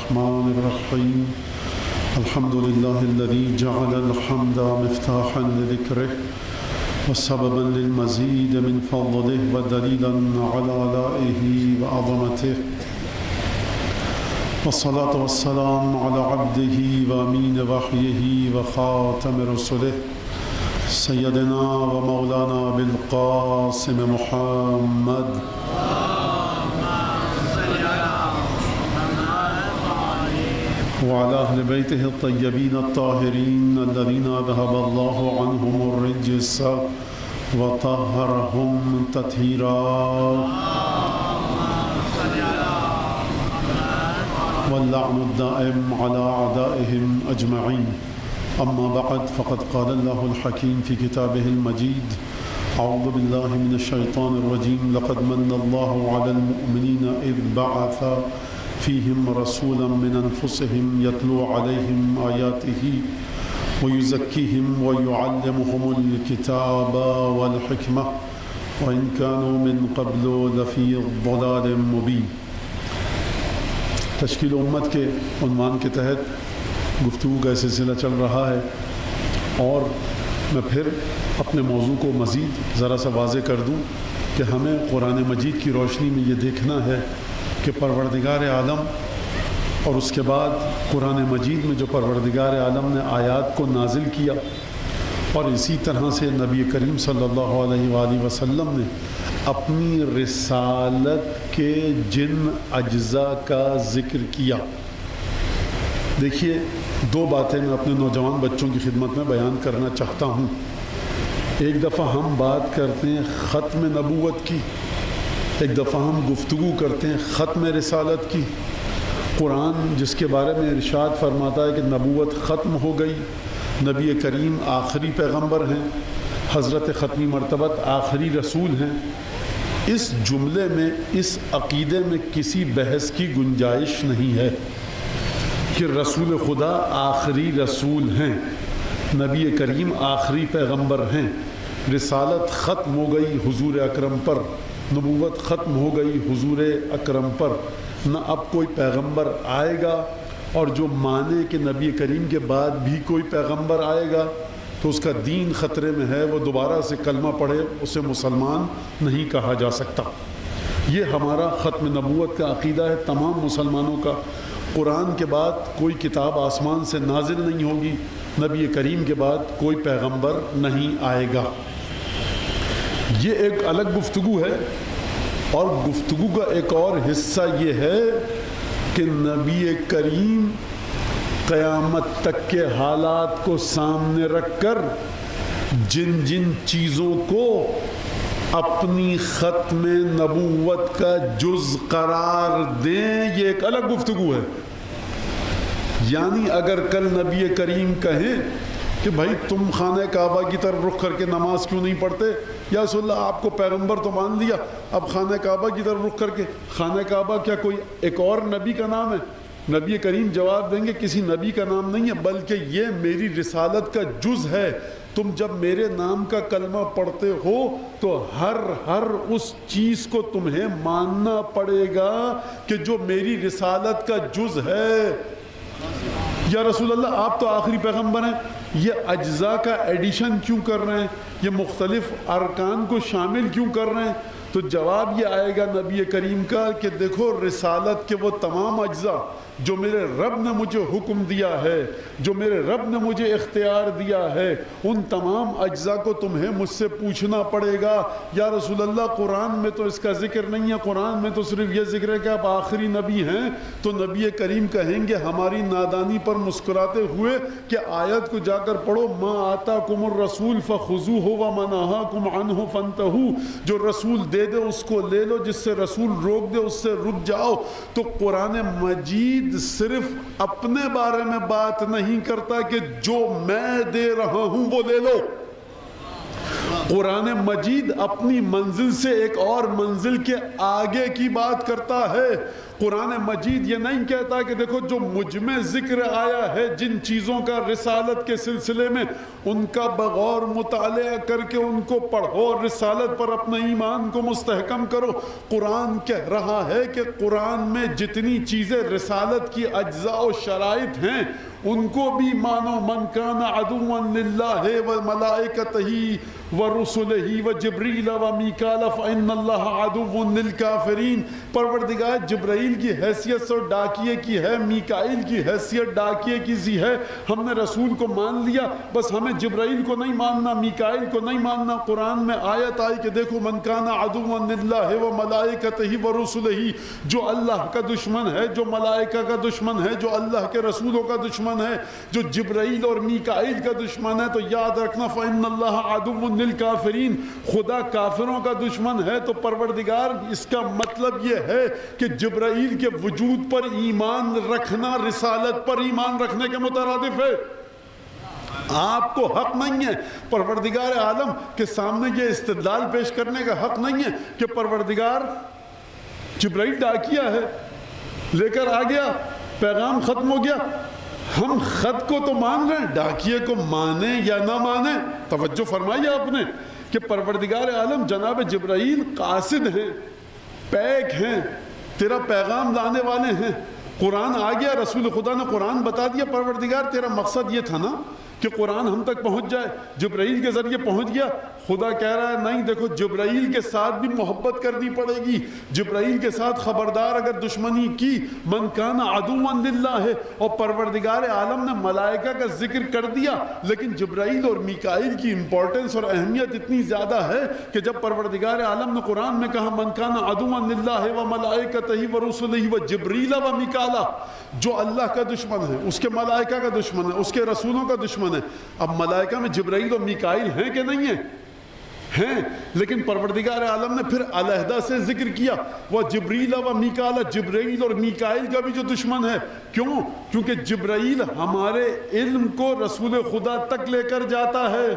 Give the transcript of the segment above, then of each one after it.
الرحمن الرحيم الحمد لله الذي جعل الحمد مفتاحا لذكره وسببا للمزيد من فضله ودليلا على آلائه وعظمته والصلاة والسلام على عبده وأمين وحيه وخاتم رسله سيدنا ومولانا بالقاسم محمد وعلى أهل بيته الطيبين الطاهرين الذين ذهب الله عنهم الرجس وطهرهم تطهيرا واللعن الدائم على أعدائهم أجمعين. أما بعد فقد قال الله الحكيم في كتابه المجيد أعوذ بالله من الشيطان الرجيم لقد من الله على المؤمنين إذ بعث فيهم رسولا من أنفسهم يتلو عليهم آياته ويزكيهم ويعلمهم الكتاب والحكمة وإن كانوا من قبل لفي ضلال مبين. تشکیل امت کے عنوان کے تحت گفتگو کا سلسلہ چل رہا ہے اور میں پھر اپنے موضوع کو مزید ذرا سا واضح کر دوں کہ ہمیں قرآن مجید کی روشنی میں یہ دیکھنا ہے کہ پروردگار عالم اور اس کے بعد قرآن مجید میں جو پروردگار عالم نے آیات کو نازل کیا اور اسی طرح سے نبی کریم صلی اللہ علیہ وآلہ وسلم نے اپنی رسالت کے جن اجزاء کا ذکر کیا. دیکھیے دو باتیں میں اپنے نوجوان بچوں کی خدمت میں بیان کرنا چاہتا ہوں. ایک دفعہ ہم بات کرتے ہیں ختم نبوت کی، ایک دفعہ ہم گفتگو کرتے ہیں ختم رسالت کی. قرآن جس کے بارے میں ارشاد فرماتا ہے کہ نبوت ختم ہو گئی، نبی کریم آخری پیغمبر ہیں، حضرت ختمی مرتبت آخری رسول ہیں. اس جملے میں، اس عقیدے میں کسی بحث کی گنجائش نہیں ہے کہ رسول خدا آخری رسول ہیں، نبی کریم آخری پیغمبر ہیں، رسالت ختم ہو گئی حضور اکرم پر، نبوت ختم ہو گئی حضور اکرم پر، نہ اب کوئی پیغمبر آئے گا. اور جو مانے کہ نبی کریم کے بعد بھی کوئی پیغمبر آئے گا تو اس کا دین خطرے میں ہے، وہ دوبارہ سے کلمہ پڑھے اسے مسلمان نہیں کہا جا سکتا. یہ ہمارا ختم نبوت کا عقیدہ ہے تمام مسلمانوں کا. قرآن کے بعد کوئی کتاب آسمان سے نازل نہیں ہوگی، نبی کریم کے بعد کوئی پیغمبر نہیں آئے گا. یہ ایک الگ گفتگو ہے. اور گفتگو کا ایک اور حصہ یہ ہے کہ نبی کریم قیامت تک کے حالات کو سامنے رکھ کر جن جن چیزوں کو اپنی ختم نبوت کا جز قرار دیں، یہ ایک الگ گفتگو ہے. یعنی اگر کل نبی کریم کہیں کہ بھائی تم خانہ کعبہ کی طرف رخ کر کے نماز کیوں نہیں پڑھتے، یا رسول اللہ آپ کو پیغمبر تو مان لیا، اب خانہ کعبہ کی طرف رخ کر کے، خانہ کعبہ کیا کوئی ایک اور نبی کا نام ہے؟ نبی کریم جواب دیں گے کسی نبی کا نام نہیں ہے، بلکہ یہ میری رسالت کا جز ہے. تم جب میرے نام کا کلمہ پڑھتے ہو تو ہر اس چیز کو تمہیں ماننا پڑے گا کہ جو میری رسالت کا جز ہے. یا رسول اللہ آپ تو آخری پیغمبر ہیں، یہ اجزاء کا ایڈیشن کیوں کر رہے ہیں، یہ مختلف ارکان کو شامل کیوں کر رہے ہیں؟ تو جواب یہ آئے گا نبی کریم کا کہ دیکھو رسالت کے وہ تمام اجزاء جو میرے رب نے مجھے حکم دیا ہے، جو میرے رب نے مجھے اختیار دیا ہے، ان تمام اجزاء کو تمہیں مجھ سے پوچھنا پڑے گا. یا رسول اللہ قرآن میں تو اس کا ذکر نہیں ہے، قرآن میں تو صرف یہ ذکر ہے کہ آپ آخری نبی ہیں. تو نبی کریم کہیں گے ہماری نادانی پر مسکراتے ہوئے کہ آیت کو جا کر پڑھو، ما آتاکم الرسول فخذوہ وما نہاکم عنہ فانتہوا. جو رسول دے دے اس کو لے لو، جس سے رسول روک دے اس سے رک جاؤ. تو قرآن مجید صرف اپنے بارے میں بات نہیں کرتا کہ جو میں دے رہا ہوں وہ لے لو. قرآن مجید اپنی منزل سے ایک اور منزل کے آگے کی بات کرتا ہے. قرآن مجید یہ نہیں کہتا کہ دیکھو جو مجھ میں ذکر آیا ہے جن چیزوں کا رسالت کے سلسلے میں ان کا بغور مطالعہ کر کے ان کو پڑھو اور رسالت پر اپنے ایمان کو مستحکم کرو۔ قرآن کہہ رہا ہے کہ قرآن میں جتنی چیزیں رسالت کی اجزاء و شرائط ہیں ان کو بھی مانو۔ من کان عدوا للہ وملائکتہ ورسلہ وجبریل ومیکال فإن اللہ عدو للکافرین۔ پروردگار جبرائیل کی حیثیت سے ڈاکیے کی ہے، میکائیل کی حیثیت ڈاکیے کی سی ہے۔ ہم نے رسول کو مان لیا، بس ہمیں جبرائیل کو نہیں ماننا، میکائیل کو نہیں ماننا۔ قرآن میں آیت آئی کہ دیکھو من کان عدوا للہ وملائکتہ ورسلہ، جو اللہ کا دشمن ہے، جو ملائکہ کا دشمن ہے، جو اللہ کے رسولوں کا دشمن ہے، جو جبرائیل اور میکائیل کا دشمن ہے، تو یاد رکھنا فإن اللہ عدو للکافرین، خدا کافروں کا دشمن ہے۔ تو پروردگار اس کا مطلب یہ ہے کہ جبرائیل کے وجود پر ایمان رکھنا رسالت پر ایمان رکھنے کے مترادف ہے۔ آپ کو حق نہیں ہے پروردگار عالم کے سامنے یہ استدلال پیش کرنے کا حق نہیں ہے کہ پروردگار جبرائیل ڈاکیا ہے، لے کر آ گیا، پیغام ختم ہو گیا۔ ہم خط کو تو مان رہے ہیں، ڈاکیے کو مانیں یا نہ مانیں، توجہ فرمائیے آپ نے کہ پروردگار عالم جناب جبرائیل قاصد ہیں، پیک ہیں، تیرا پیغام لانے والے ہیں۔ قرآن آ گیا، رسول خدا نے قرآن بتا دیا، پروردگار تیرا مقصد یہ تھا نا کہ قرآن ہم تک پہنچ جائے، جبرائیل کے ذریعے پہنچ گیا۔ خدا کہہ رہا ہے نہیں، دیکھو جبرائیل کے ساتھ بھی محبت کرنی پڑے گی، جبرائیل کے ساتھ خبردار اگر دشمنی کی من کان عدوا للہ ہے۔ اور پروردگار عالم نے ملائکہ کا ذکر کر دیا، لیکن جبرائیل اور میکائیل کی امپورٹنس اور اہمیت اتنی زیادہ ہے کہ جب پروردگار عالم نے قرآن میں کہا من کان عدوا للہ وملائکتہ ورسلہ وجبریل ومیکالا، جو اللہ کا دشمن ہے، اس کے ملائکہ کا دشمن ہے، اس کے رسولوں کا دشمن ہے۔ اب ملائکہ میں جبرائیل اور میکائیل ہیں کہ نہیں ہیں؟ ہیں، لیکن پروردگار عالم نے پھر علیحدہ سے ذکر کیا وہ جبریل و میکالا، جبرائیل اور میکائیل کا بھی جو دشمن ہے۔ کیوں؟ کیونکہ جبرائیل ہمارے علم کو رسول خدا تک لے کر جاتا ہے،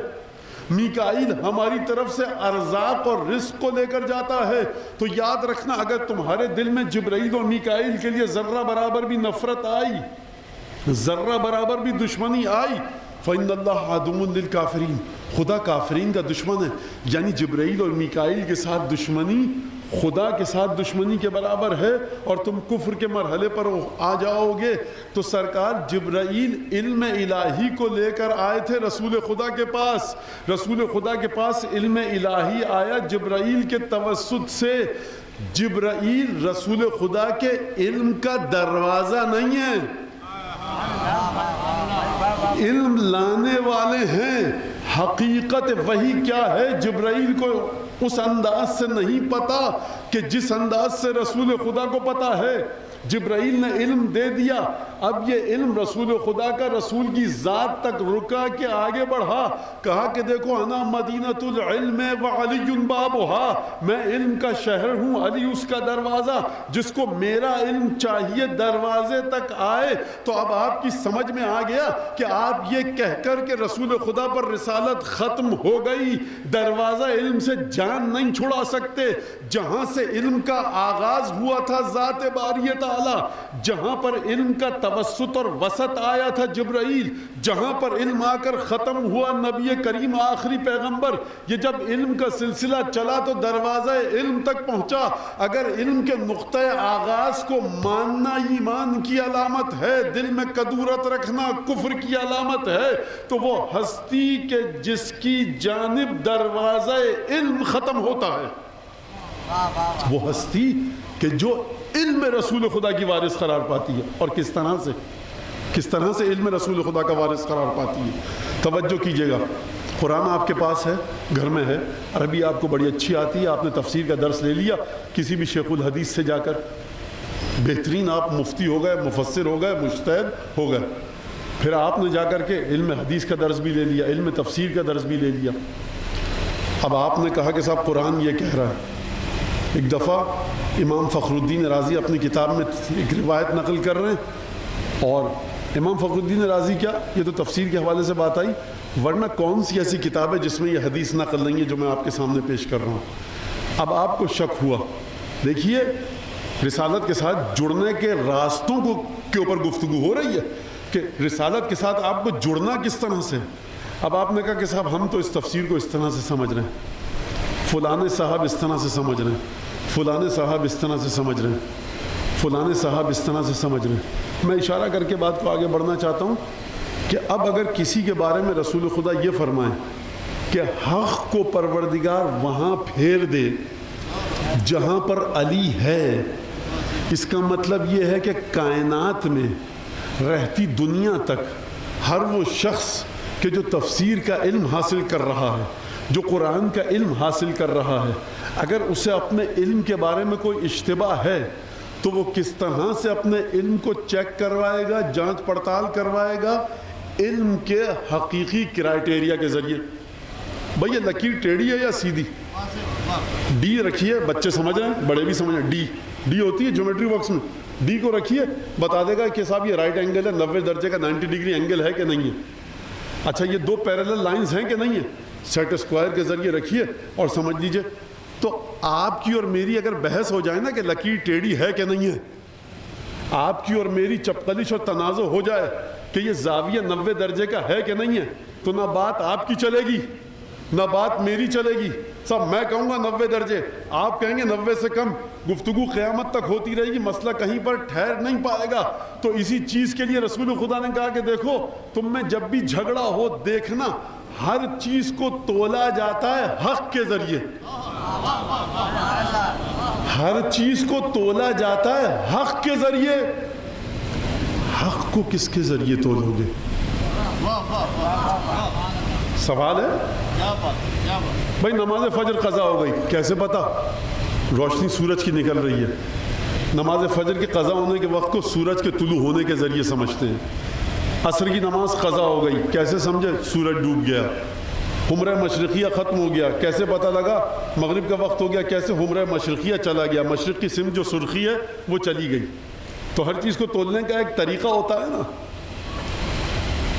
میکائیل ہماری طرف سے ارزاق اور رزق کو لے کر جاتا ہے۔ تو یاد رکھنا اگر تمہارے دل میں جبرائیل اور میکائیل کے لیے ذرہ برابر بھی نفرت آئی، ذرہ برابر بھی دشمنی آئی، فإن اللہ عدو للکافرین، خدا کافرین کا دشمن ہے۔ یعنی جبرائیل اور میکائیل کے ساتھ دشمنی خدا کے ساتھ دشمنی کے برابر ہے، اور تم کفر کے مرحلے پر آ جاؤ گے تو سرکار جبرائیل علم الہی کو لے کر آئے تھے رسول خدا کے پاس، رسول خدا کے پاس علم الہی آیا جبرائیل کے توسط سے۔ جبرائیل رسول خدا کے علم کا دروازہ نہیں ہے، علم لانے والے ہیں۔ حقیقت وہی کیا ہے جبرائیل کو اس انداز سے نہیں پتا کہ جس انداز سے رسول خدا کو پتا ہے۔ جبرائیل نے علم دے دیا، اب یہ علم رسول خدا کا رسول کی ذات تک رکا کہ آگے بڑھا، کہا کہ دیکھو انا مدینۃ العلم وعلی بابھا، میں علم کا شہر ہوں، علی اس کا دروازہ، جس کو میرا علم چاہیے دروازے تک آئے۔ تو اب آپ کی سمجھ میں آ گیا کہ آپ یہ کہہ کر کہ رسول خدا پر رسالت ختم ہو گئی، دروازہ علم سے جان نہیں چھڑا سکتے۔ جہاں سے علم کا آغاز ہوا تھا ذات باری تعالی، جہاں پر علم کا توسط اور وسط آیا تھا جبرائیل، جہاں پر علم آ کر ختم ہوا نبی کریم آخری پیغمبر، یہ جب علم کا سلسلہ چلا تو دروازہ علم تک پہنچا۔ اگر علم کے نقطۂ آغاز کو ماننا ایمان کی علامت ہے، دل میں کدورت رکھنا کفر کی علامت ہے، تو وہ ہستی کے جس کی جانب دروازہ علم ختم ہوتا ہے، وہ ہستی کہ جو علم رسول خدا کی وارث قرار پاتی ہے۔ اور کس طرح سے علم رسول خدا کا وارث قرار پاتی ہے؟ توجہ کیجئے گا، قرآن آپ کے پاس ہے، گھر میں ہے، عربی آپ کو بڑی اچھی آتی ہے، آپ نے تفسیر کا درس لے لیا کسی بھی شیخ الحدیث سے جا کر، بہترین آپ مفتی ہو گئے، مفسر ہو گئے، مجتہد ہو گئے، پھر آپ نے جا کر کے علم حدیث کا درس بھی لے لیا، علم تفسیر کا درس بھی لے لیا۔ اب آپ نے کہا کہ صاحب قرآن یہ کہہ رہا ہے۔ ایک دفعہ امام فخر الدین رازی اپنی کتاب میں ایک روایت نقل کر رہے ہیں، اور امام فخر الدین رازی کیا، یہ تو تفسیر کے حوالے سے بات آئی، ورنہ کون سی ایسی کتاب ہے جس میں یہ حدیث نقل نہیں ہے جو میں آپ کے سامنے پیش کر رہا ہوں۔ اب آپ کو شک ہوا، دیکھیے رسالت کے ساتھ جڑنے کے راستوں کے اوپر گفتگو ہو رہی ہے کہ رسالت کے ساتھ آپ کو جڑنا کس طرح سے. اب آپ نے کہا کہ صاحب ہم تو اس تفسیر کو اس طرح سے سمجھ رہے ہیں, فلانے صاحب اس طرح سے سمجھ رہے ہیں, فلانے صاحب اس طرح سے سمجھ رہے ہیں, فلانے صاحب اس طرح سے سمجھ رہے ہیں. میں اشارہ کر کے بات کو آگے بڑھنا چاہتا ہوں کہ اب اگر کسی کے بارے میں رسول خدا یہ فرمائیں کہ حق کو پروردگار وہاں پھیر دے جہاں پر علی ہے, اس کا مطلب یہ ہے کہ کائنات میں رہتی دنیا تک ہر وہ شخص کہ جو تفسیر کا علم حاصل کر رہا ہے, جو قرآن کا علم حاصل کر رہا ہے, اگر اسے اپنے علم کے بارے میں کوئی اشتباہ ہے تو وہ کس طرح سے اپنے علم کو چیک کروائے گا, جانچ پڑتال کروائے گا علم کے حقیقی کرائٹیریا کے ذریعے. بھئی یہ لکیر ٹیڑھی ہے یا سیدھی؟ ڈی رکھیے, بچے سمجھ رہے ہیں, بڑے بھی سمجھ رہے ہیں. ڈی ہوتی ہے جیومیٹری باکس میں, ڈی کو رکھیے, بتا دے گا کہ صاحب یہ رائٹ اینگل ہے, 90 درجے کا 90 ڈگری اینگل ہے کہ نہیں ہے. اچھا یہ دو پیرلل لائنز ہیں کہ نہیں ہیں, سیٹ اسکوائر کے ذریعے رکھیے اور سمجھ لیجئے. تو آپ کی اور میری اگر بحث ہو جائے نا کہ لکیر ٹیڑھی ہے کہ نہیں ہے, آپ کی اور میری چپقلش اور تنازع ہو جائے کہ یہ زاویہ 90 درجے کا ہے کہ نہیں ہے, تو نہ بات آپ کی چلے گی نہ بات میری چلے گی. سب میں کہوں گا 90 درجے, آپ کہیں گے 90 سے کم, گفتگو قیامت تک ہوتی رہے گی, مسئلہ کہیں پر ٹھہر نہیں پائے گا. تو اسی چیز کے لیے رسول خدا نے کہا کہ دیکھو تم میں جب بھی جھگڑا ہو دیکھنا ہر چیز کو تولا جاتا ہے حق کے ذریعے, ہر چیز کو تولا جاتا ہے حق کے ذریعے. حق کو کس کے ذریعے تولو گے؟ سوال ہے بھائی. نماز فجر قضا ہو گئی, کیسے پتا؟ روشنی سورج کی نکل رہی ہے. نماز فجر کے قضا ہونے کے وقت کو سورج کے طلوع ہونے کے ذریعے سمجھتے ہیں. عصر کی نماز قضا ہو گئی, کیسے سمجھے؟ سورج ڈوب گیا. حمرہ مشرقیہ ختم ہو گیا, کیسے پتہ لگا؟ مغرب کا وقت ہو گیا, کیسے حمرہ مشرقیہ چلا گیا, مشرق کی سمت جو سرخی ہے وہ چلی گئی. تو ہر چیز کو تولنے کا ایک طریقہ ہوتا ہے نا,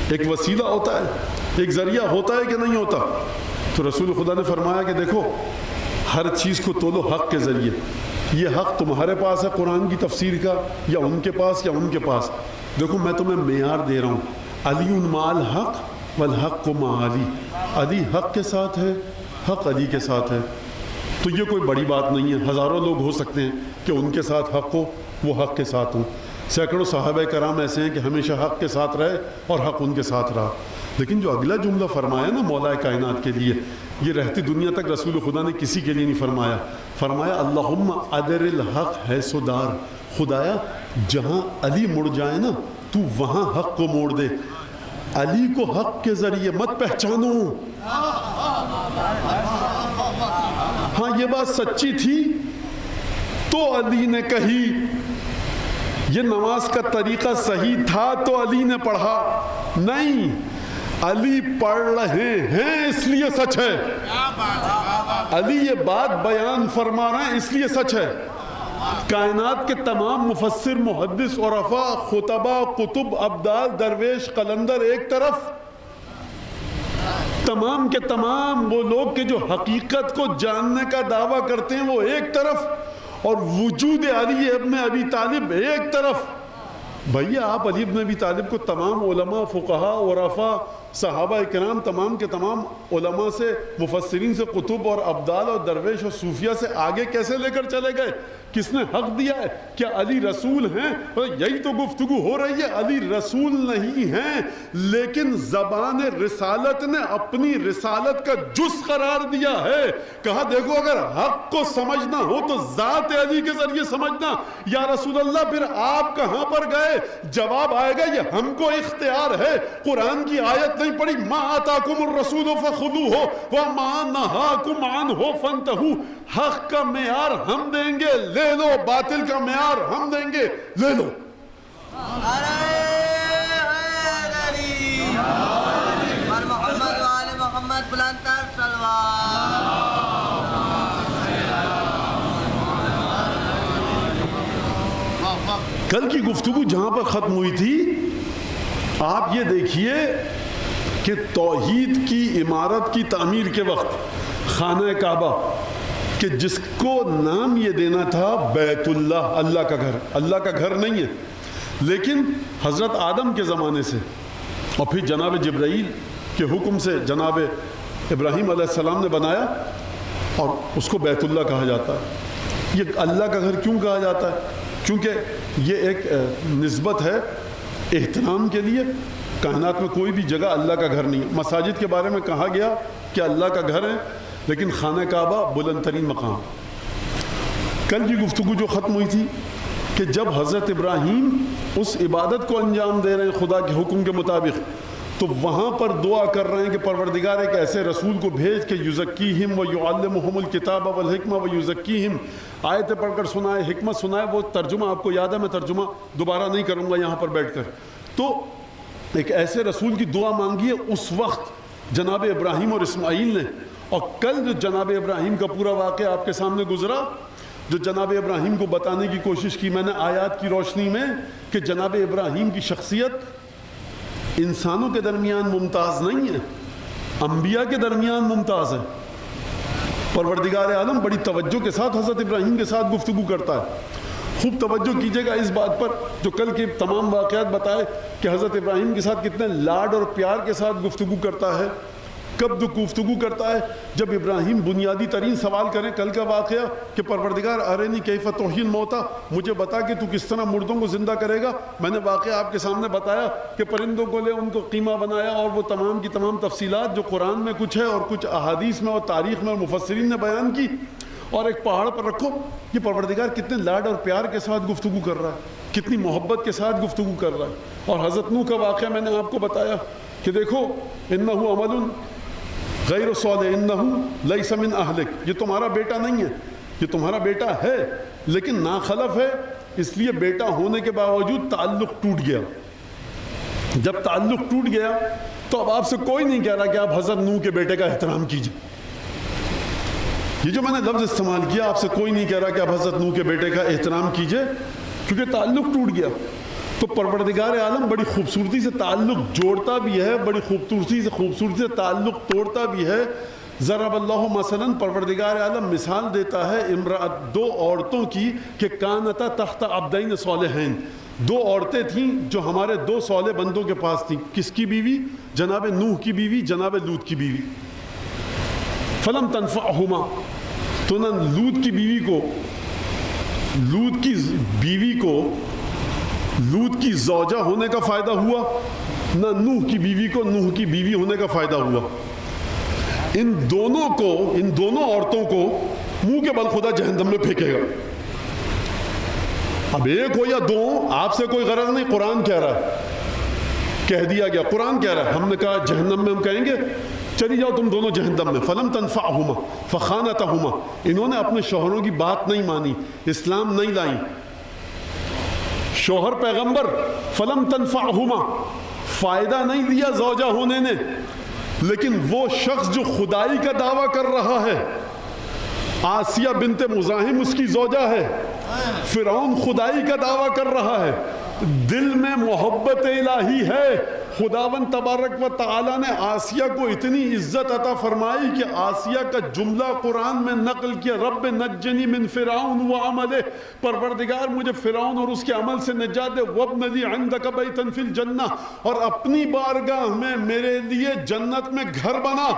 ایک وسیلہ ہوتا ہے, ایک ذریعہ ہوتا ہے کہ نہیں ہوتا. تو رسول خدا نے فرمایا کہ دیکھو ہر چیز کو تولو حق کے ذریعے. یہ حق تمہارے پاس ہے قرآن کی تفسیر کا, یا ان کے پاس, یا ان کے پاس. دیکھو میں تمہیں معیار دے رہا ہوں, علی مع الحق والحق مع علی. علی حق کے ساتھ ہے, حق علی کے ساتھ ہے. تو یہ کوئی بڑی بات نہیں ہے. ہزاروں لوگ ہو سکتے ہیں کہ ان کے ساتھ حق ہو, وہ حق کے ساتھ ہوں. سینکڑوں صحابہ کرام ایسے ہیں کہ ہمیشہ حق کے ساتھ رہے اور حق ان کے ساتھ رہا. لیکن جو اگلا جملہ فرمایا نا مولا کائنات کے لیے, یہ رہتی دنیا تک رسول خدا نے کسی کے لیے نہیں فرمایا. فرمایا اللہم ادر الحق حیث دار. خدایا جہاں علی مڑ جائے نا تو وہاں حق کو موڑ دے. علی کو حق کے ذریعے مت پہچانو. ہاں یہ بات سچی تھی تو علی نے کہی, یہ نماز کا طریقہ صحیح تھا تو علی نے پڑھا. نہیں, علی پڑھ رہے ہیں اس لیے سچ ہے. علی یہ بات بیان فرما رہے ہیں اس لیے سچ ہے. کائنات کے تمام مفسر, محدث, عرفاء, خطباء, کتب, ابدال, درویش, قلندر ایک طرف, تمام کے تمام وہ لوگ کہ جو حقیقت کو جاننے کا دعویٰ کرتے ہیں وہ ایک طرف, اور وجود علی ابن ابی طالب ایک طرف. بھیا آپ علی ابن ابی طالب کو تمام علماء, فقہاء, عرفاء, صحابہ اکرام, تمام کے تمام علماء سے, مفسرین سے, کتب اور ابدال اور درویش اور صوفیہ سے آگے کیسے لے کر چلے گئے؟ کس نے حق دیا ہے؟ کیا علی رسول ہیں؟ یہی تو گفتگو ہو رہی ہے. علی رسول نہیں ہیں, لیکن زبان رسالت نے اپنی رسالت کا جز قرار دیا ہے. کہا دیکھو اگر حق کو سمجھنا ہو تو ذات علی کے ذریعے سمجھنا. یا رسول اللہ پھر آپ کہاں پر گئے؟ جواب آئے گا یہ ہم کو اختیار ہے. قرآن کی آیت نہیں پڑھی, ما آتاکم الرسول فخذوہ وما نہاکم عنہ فانتہوا. حق کا معیار ہم دیں گے, لے لو. باطل کا معیار ہم دیں گے, لے لو. کل کی گفتگو جہاں پر ختم ہوئی تھی, آپ یہ دیکھیے کہ توحید کی عمارت کی تعمیر کے وقت خانہ کعبہ کہ جس کو نام یہ دینا تھا بیت اللہ، اللہ کا گھر، اللہ کا گھر نہیں ہے، لیکن حضرت آدم کے زمانے سے اور پھر جناب جبرائیل کے حکم سے جناب ابراہیم علیہ السلام نے بنایا اور اس کو بیت اللہ کہا جاتا ہے۔ یہ اللہ کا گھر کیوں کہا جاتا ہے؟ کیونکہ یہ ایک نسبت ہے احترام کے لیے۔ کائنات میں کوئی بھی جگہ اللہ کا گھر نہیں ہے۔ مساجد کے بارے میں کہا گیا کہ اللہ کا گھر ہے، لیکن خانہ کعبہ بلند ترین مقام۔ کل کی گفتگو جو ختم ہوئی تھی کہ جب حضرت ابراہیم اس عبادت کو انجام دے رہے ہیں خدا کے حکم کے مطابق، تو وہاں پر دعا کر رہے ہیں کہ پروردگار ایک ایسے رسول کو بھیج کہ یزکیہم و یعلمہم الکتاب والحکمہ و یزکیہم، آیتیں پڑھ کر سنائے، حکمت سنائے۔ وہ ترجمہ آپ کو یاد ہے، میں ترجمہ دوبارہ نہیں کروں گا یہاں پر بیٹھ کر۔ تو ایک ایسے رسول کی دعا مانگی ہے اس وقت جناب ابراہیم اور اسماعیل نے۔ اور کل جو جناب ابراہیم کا پورا واقعہ آپ کے سامنے گزرا، جو جناب ابراہیم کو بتانے کی کوشش کی میں نے آیات کی روشنی میں کہ جناب ابراہیم کی شخصیت انسانوں کے درمیان ممتاز نہیں ہے، انبیاء کے درمیان ممتاز ہے۔ پروردگار عالم بڑی توجہ کے ساتھ حضرت ابراہیم کے ساتھ گفتگو کرتا ہے۔ خوب توجہ کیجئے گا اس بات پر جو کل کے تمام واقعات بتائے کہ حضرت ابراہیم کے ساتھ کتنے لاڈ اور پیار کے ساتھ گفتگو کرتا ہے۔ کب جو گفتگو کرتا ہے جب ابراہیم بنیادی ترین سوال کریں کل کا واقعہ کہ پروردگار ارنی کیف تحیی الموتیٰ، مجھے بتا کہ تو کس طرح مردوں کو زندہ کرے گا۔ میں نے واقعہ آپ کے سامنے بتایا کہ پرندوں کو لے ان کو قیمہ بنایا، اور وہ تمام کی تمام تفصیلات جو قرآن میں کچھ ہے اور کچھ احادیث میں اور تاریخ میں اور مفسرین نے بیان کی، اور ایک پہاڑ پر رکھو۔ یہ پروردگار کتنے لاڈ اور پیار کے ساتھ گفتگو کر رہا ہے، کتنی محبت کے ساتھ گفتگو کر رہا ہے۔ اور حضرت نوح کا واقعہ میں نے آپ کو بتایا کہ دیکھو انہ عمل غیر صالح انہ لیس من اہلک، یہ تمہارا بیٹا نہیں ہے، یہ تمہارا بیٹا ہے لیکن ناخلف ہے، اس لیے بیٹا ہونے کے باوجود تعلق ٹوٹ گیا۔ جب تعلق ٹوٹ گیا تو اب آپ سے کوئی نہیں کہہ رہا کہ آپ حضرت نوح کے بیٹے کا احترام کیجیے۔ یہ جو میں نے لفظ استعمال کیا، آپ سے کوئی نہیں کہہ رہا کہ آپ حضرت نوح کے بیٹے کا احترام کیجیے، کیونکہ تعلق ٹوٹ گیا۔ تو پروردگار عالم بڑی خوبصورتی سے تعلق جوڑتا بھی ہے، بڑی خوبصورتی سے تعلق توڑتا بھی ہے۔ ضرب اللہ مثلا، پروردگار عالم مثال دیتا ہے امرأت، دو عورتوں کی کہ کانتا تحت عبدین صالحین، دو عورتیں تھیں جو ہمارے دو صالح بندوں کے پاس تھیں۔ کس کی بیوی؟ جناب نوح کی بیوی، جناب لوط کی بیوی۔ فلم تنفعہما، تو نہ لوط کی بیوی کو لوط کی زوجہ ہونے کا فائدہ ہوا، نہ نوح کی بیوی کو نوح کی بیوی ہونے کا فائدہ ہوا۔ ان دونوں عورتوں کو منہ کے بل خدا جہنم میں پھینکے گا۔ اب ایک ہو یا دو، آپ سے کوئی غرض نہیں، قرآن کہہ رہا ہے، کہہ دیا گیا، قرآن کہہ رہا ہے۔ ہم نے کہا جہنم میں، ہم کہیں گے چلی جاؤ تم دونوں جہنم میں۔ فلم تنفعہما فخانتہما، انہوں نے اپنے شوہروں کی بات نہیں مانی، اسلام نہیں لائی۔ شوہر پیغمبر، فلم تنفعہما، فائدہ نہیں دیا زوجہ ہونے نے، لیکن وہ شخص جو خدائی کا دعویٰ کر رہا ہے، آسیہ بنت مزاحم اس کی زوجہ ہے، فرعون خدائی کا دعویٰ کر رہا ہے، دل میں محبت الہی ہے۔ خداوند تبارک و تعالیٰ نے آسیہ کو اتنی عزت عطا فرمائی کہ آسیہ کا جملہ قرآن میں نقل کیا، رب نجنی من فرعون وعملہ، پروردگار مجھے فرعون اور اس کے عمل سے نجات دے، وابن لی عندک بیتا فی الجنہ، اور اپنی بارگاہ میں میرے لیے جنت میں گھر بنا۔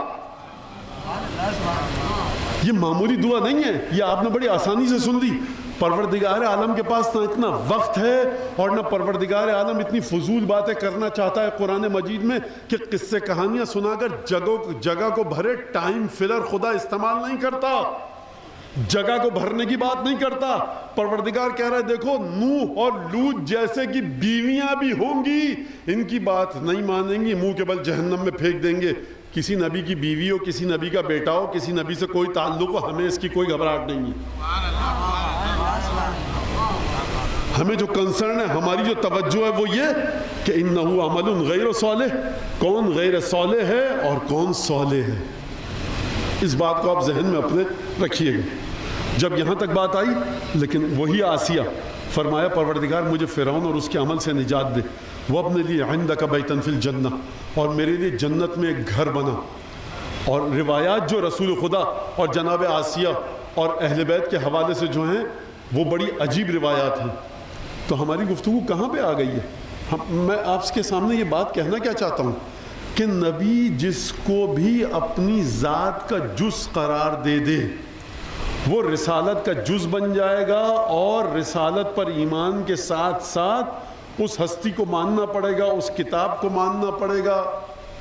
یہ معمولی دعا نہیں ہے، یہ آپ نے بڑی آسانی سے سن لی۔ پروردگار عالم کے پاس نہ اتنا وقت ہے اور نہ پروردگار عالم اتنی فضول باتیں کرنا چاہتا ہے قرآن مجید میں کہ قصے کہانیاں سنا کر جگہ کو بھرے۔ ٹائم فلر خدا استعمال نہیں کرتا، جگہ کو بھرنے کی بات نہیں کرتا۔ پروردگار کہہ رہا ہے دیکھو نوح اور لوط جیسے کی بیویاں بھی ہوں گی، ان کی بات نہیں مانیں گی، منہ کے بل جہنم میں پھینک دیں گے۔ کسی نبی کی بیوی ہو، کسی نبی کا بیٹا ہو، کسی نبی سے کوئی تعلق ہو، ہمیں اس کی کوئی گھبراہٹ نہیں ہے۔ ہمیں جو کنسرن ہے، ہماری جو توجہ ہے وہ یہ کہ انہ عمل غیر صالح، کون غیر صالح ہے اور کون صالح ہے، اس بات کو آپ ذہن میں اپنے رکھیے گا۔ جب یہاں تک بات آئی، لیکن وہی آسیہ فرمایا پروردگار مجھے فرعون اور اس کے عمل سے نجات دے، وابن لی عندک بیتا فی الجنہ، اور میرے لیے جنت میں ایک گھر بنا۔ اور روایات جو رسول خدا اور جناب آسیہ اور اہل بیت کے حوالے سے جو ہیں وہ بڑی عجیب روایات ہیں. تو ہماری گفتگو کہاں پہ آ گئی ہے؟ میں آپ کے سامنے یہ بات کہنا کیا چاہتا ہوں کہ نبی جس کو بھی اپنی ذات کا جز قرار دے دے وہ رسالت کا جز بن جائے گا، اور رسالت پر ایمان کے ساتھ ساتھ اس ہستی کو ماننا پڑے گا، اس کتاب کو ماننا پڑے گا،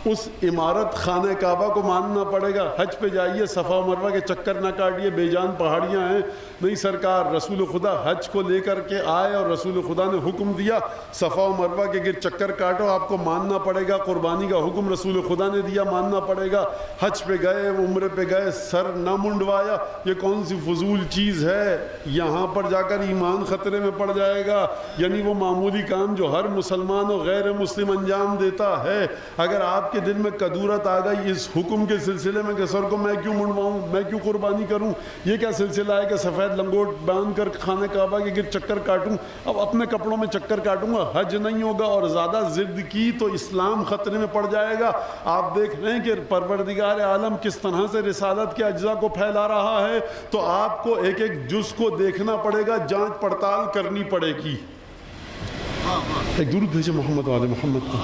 اس عمارت خانہ کعبہ کو ماننا پڑے گا. حج پہ جائیے، صفا و مروہ کے چکر نہ کاٹیے، بے جان پہاڑیاں ہیں. نہیں سرکار، رسول خدا حج کو لے کر کے آئے اور رسول خدا نے حکم دیا صفا و مروہ کے گرد چکر کاٹو، آپ کو ماننا پڑے گا. قربانی کا حکم رسول خدا نے دیا، ماننا پڑے گا. حج پہ گئے، عمرے پہ گئے، سر نہ منڈوایا، یہ کون سی فضول چیز ہے؟ یہاں پر جا کر ایمان خطرے میں پڑ جائے گا. یعنی وہ معمولی کام جو ہر مسلمان و غیر مسلم انجام دیتا ہے، اگر آپ کے دل میں کدورت آ گئی اس حکم کے سلسلے میں کہ سر کو میں کیوں منڈواؤں، میں کیوں قربانی کروں، یہ کیا سلسلہ ہے کہ سفید لنگوٹ باندھ کر خانہ کعبہ کے گرد چکر کاٹوں، اب اپنے کپڑوں میں چکر کاٹوں گا، حج نہیں ہوگا. اور زیادہ ضد کی تو اسلام خطرے میں پڑ جائے گا. آپ دیکھ رہے ہیں کہ پروردگار عالم کس طرح سے رسالت کے اجزاء کو پھیلا رہا ہے، تو آپ کو ایک ایک جز کو دیکھنا پڑے گا، جانچ پڑتال کرنی پڑے گی. ایک درود بھیجے محمد والے محمد کو.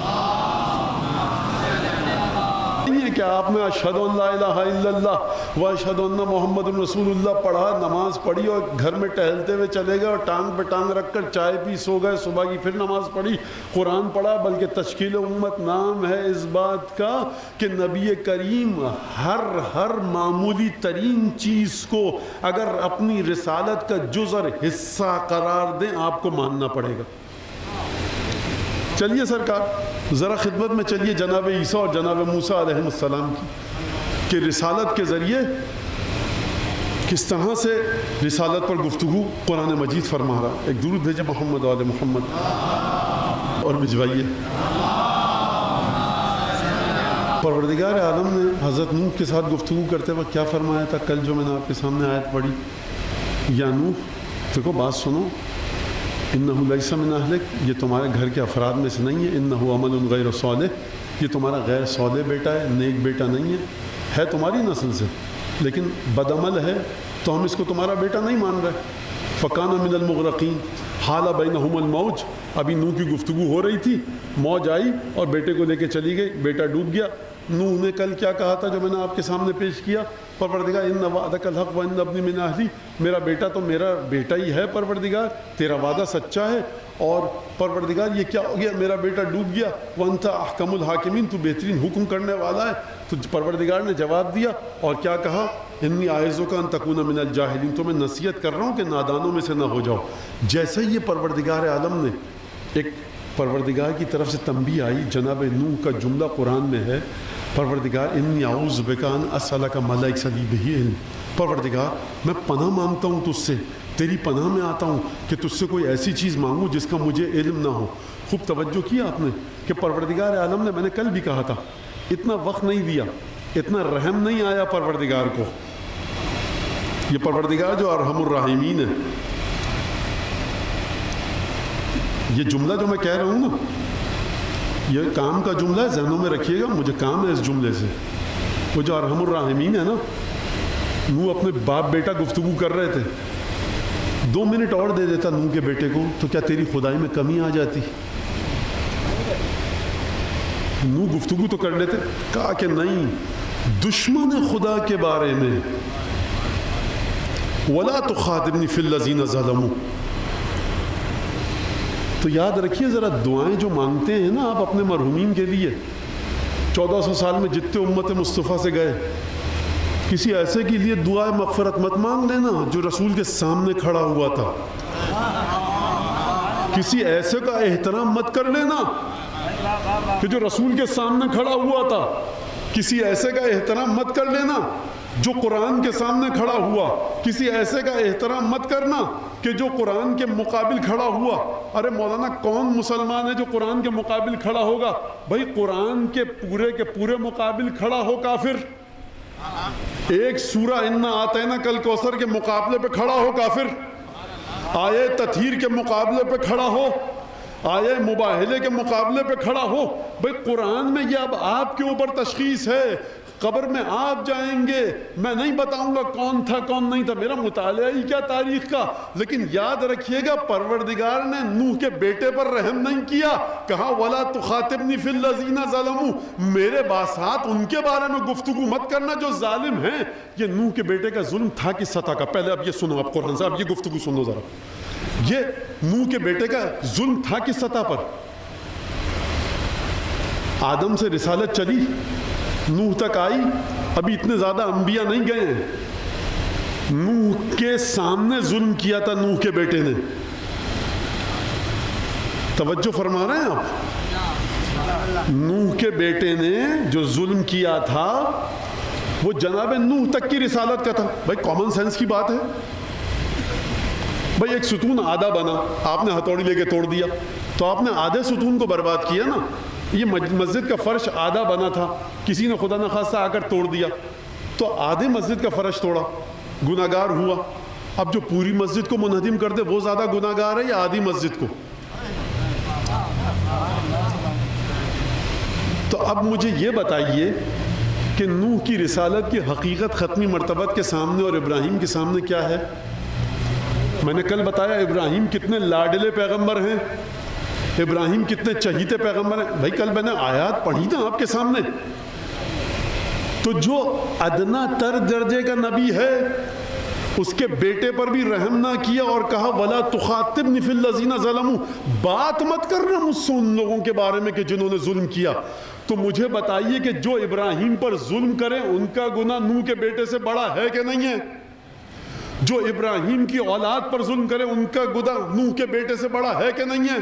کہ آپ نے اشہد ان لا الہ الا اللہ و اشہد ان محمد رسول اللہ پڑھا، نماز پڑھی اور گھر میں ٹہلتے ہوئے چلے گئے اور ٹانگ پہ ٹانگ رکھ کر چائے پی سو گئے، صبح کی پھر نماز پڑھی، قرآن پڑھا. بلکہ تشکیل امت نام ہے اس بات کا کہ نبی کریم ہر معمولی ترین چیز کو اگر اپنی رسالت کا جز اور حصہ قرار دیں آپ کو ماننا پڑے گا. چلیے سرکار ذرا خدمت میں چلیے جناب عیسیٰ اور جناب موسیٰ علیہ السلام کی، کہ رسالت کے ذریعے کس طرح سے رسالت پر گفتگو قرآن مجید فرما رہا. ایک درود بھیجے محمد والے محمد اور بھجوائیے. پروردگار عالم نے حضرت نوح کے ساتھ گفتگو کرتے وقت کیا فرمایا تھا؟ کل جو میں نے آپ کے سامنے آیت پڑھی، یا نوح دیکھو بات سنو، انہو لیس من اہلک، یہ تمہارے گھر کے افراد میں سے نہیں ہے. انہو عمل غیر صالح، یہ تمہارا غیر صالح بیٹا ہے، نیک بیٹا نہیں ہے تمہاری نسل سے لیکن بد عمل ہے، تو ہم اس کو تمہارا بیٹا نہیں مان رہے. فکان من المغرقین حال بینہم الموج، ابھی نوح کی گفتگو ہو رہی تھی، موج آئی اور بیٹے کو لے کے چلی گئی، بیٹا ڈوب گیا. نوح نے کل کیا کہا تھا جو میں نے آپ کے سامنے پیش کیا؟ پروردگار ان وعدک الحق وان ابنی من اہلی، میرا بیٹا تو میرا بیٹا ہی ہے پروردگار، تیرا وعدہ سچا ہے. اور پروردگار یہ کیا ہو گیا؟ میرا بیٹا ڈوب گیا. وانت احکم الحاکمین، تو بہترین حکم کرنے والا ہے. تو پروردگار نے جواب دیا اور کیا کہا؟ انی اعوذک ان تکون من الجاہلین، تو میں نصیحت کر رہا ہوں کہ نادانوں میں سے نہ ہو جاؤ. جیسے یہ پروردگار عالم نے ایک پروردگار کی طرف سے تنبیہ آئی، جناب نوح کا جملہ قرآن میں ہے، پروردگار انی اعوذ بک ان اسألک ما لیس لی بہ علم، پروردگار میں پناہ مانگتا ہوں تجھ سے، تیری پناہ میں آتا ہوں کہ تجھ سے کوئی ایسی چیز مانگوں جس کا مجھے علم نہ ہو. خوب توجہ کیا آپ نے کہ پروردگار عالم نے، میں نے کل بھی کہا تھا، اتنا وقت نہیں دیا، اتنا رحم نہیں آیا پروردگار کو. یہ پروردگار جو ارحم الراحمین ہے، یہ جملہ جو میں کہہ رہا ہوں نا، یہ کام کا جملہ ہے، ذہنوں میں رکھیے گا، مجھے کام ہے اس جملے سے. وہ جو ارحم الراحمین ہے نا، نوح اپنے باپ بیٹا گفتگو کر رہے تھے، 2 منٹ اور دے دیتا نوح کے بیٹے کو تو کیا تیری خدائی میں کمی آ جاتی؟ نوح گفتگو تو کر لیتے. کہا کہ نہیں، دشمن خدا کے بارے میں وَلَا تُخَاطِبْنِي فِي الَّذِينَ ظَلَمُوا. تو یاد رکھیے ذرا، دعائیں جو مانگتے ہیں نا آپ اپنے مرحومین کے لیے، 1400 سال میں جتنے امت مصطفیٰ سے گئے، کسی ایسے کے لیے دعائیں مغفرت مت مانگ لینا جو رسول کے سامنے کھڑا ہوا تھا. کسی ایسے کا احترام مت کر لینا کہ جو رسول کے سامنے کھڑا ہوا تھا. کسی ایسے کا احترام مت کر لینا جو قرآن کے سامنے کھڑا ہوا. کسی ایسے کا احترام مت کرنا کہ جو قرآن کے مقابل کھڑا ہوا. ارے مولانا کون مسلمان ہے جو قرآن کے مقابل کھڑا ہوگا؟ بھائی قرآن کے پورے مقابل کھڑا ہو کافر. ایک سورہ انا آتینا کل کوثر کے مقابلے پہ کھڑا ہو کافر. آیے تطہیر کے مقابلے پہ کھڑا ہو، آیے مباہلے کے مقابلے پہ کھڑا ہو. بھائی قرآن میں یہ اب آپ کے اوپر تشخیص ہے. قبر میں آپ جائیں گے، میں نہیں بتاؤں گا کون تھا کون نہیں تھا، میرا مطالعہ ہی کیا تاریخ کا، لیکن یاد رکھیے گا پروردگار نے نوح کے بیٹے پر رحم نہیں کیا، کہا وَلَا تُخَاطِبْنِي فِي الَّذِينَ ظَلَمُوا، میرے ساتھ ان کے بارے میں گفتگو مت کرنا جو ظالم ہیں۔ یہ نوح کے بیٹے کا ظلم تھا کس سطح کا؟ پہلے اب یہ سنو، اب قرآن سے اب یہ گفتگو سنو ذرا، یہ نوح کے بیٹے کا ظلم تھا کس سطح پر؟ آدم سے رسالت چلی، نوح تک آئی، ابھی اتنے زیادہ انبیاء نہیں گئے ہیں، نوح کے سامنے ظلم کیا تھا نوح کے بیٹے نے۔ توجہ فرما رہے ہیں آپ؟ نوح کے بیٹے نے جو ظلم کیا تھا وہ جناب نوح تک کی رسالت کا تھا۔ بھائی کامن سینس کی بات ہے، بھائی ایک ستون آدھا بنا، آپ نے ہتھوڑی لے کے توڑ دیا تو آپ نے آدھے ستون کو برباد کیا نا۔ یہ مسجد کا فرش آدھا بنا تھا، کسی نے خدا نخواستہ آ کر توڑ دیا تو آدھے مسجد کا فرش توڑا، گناہگار ہوا۔ اب جو پوری مسجد کو منہدم کر دے وہ زیادہ گناہگار ہے یا آدھی مسجد کو؟ تو اب مجھے یہ بتائیے کہ نوح کی رسالت کی حقیقت ختمی مرتبت کے سامنے اور ابراہیم کے سامنے کیا ہے؟ میں نے کل بتایا ابراہیم کتنے لاڈلے پیغمبر ہیں، ابراہیم کتنے چہیتے پیغمبر ہیں۔ بھائی کل میں نے آیات پڑھی نا آپ کے سامنے، تو جو ادنا تر درجے کا نبی ہے اس کے بیٹے پر بھی رحم نہ کیا اور کہا وَلَا تُخَاطِبْنِي فِي الَّذِينَ ظَلَمُوا، بات مت کرنا مجھ سے ان لوگوں کے بارے میں کہ جنہوں نے ظلم کیا۔ تو مجھے بتائیے کہ جو ابراہیم پر ظلم کرے ان کا گناہ نوح کے بیٹے سے بڑا ہے کہ نہیں ہے؟ جو ابراہیم کی اولاد پر ظلم کرے ان کا گناہ نوح کے بیٹے سے بڑا ہے کہ نہیں ہے؟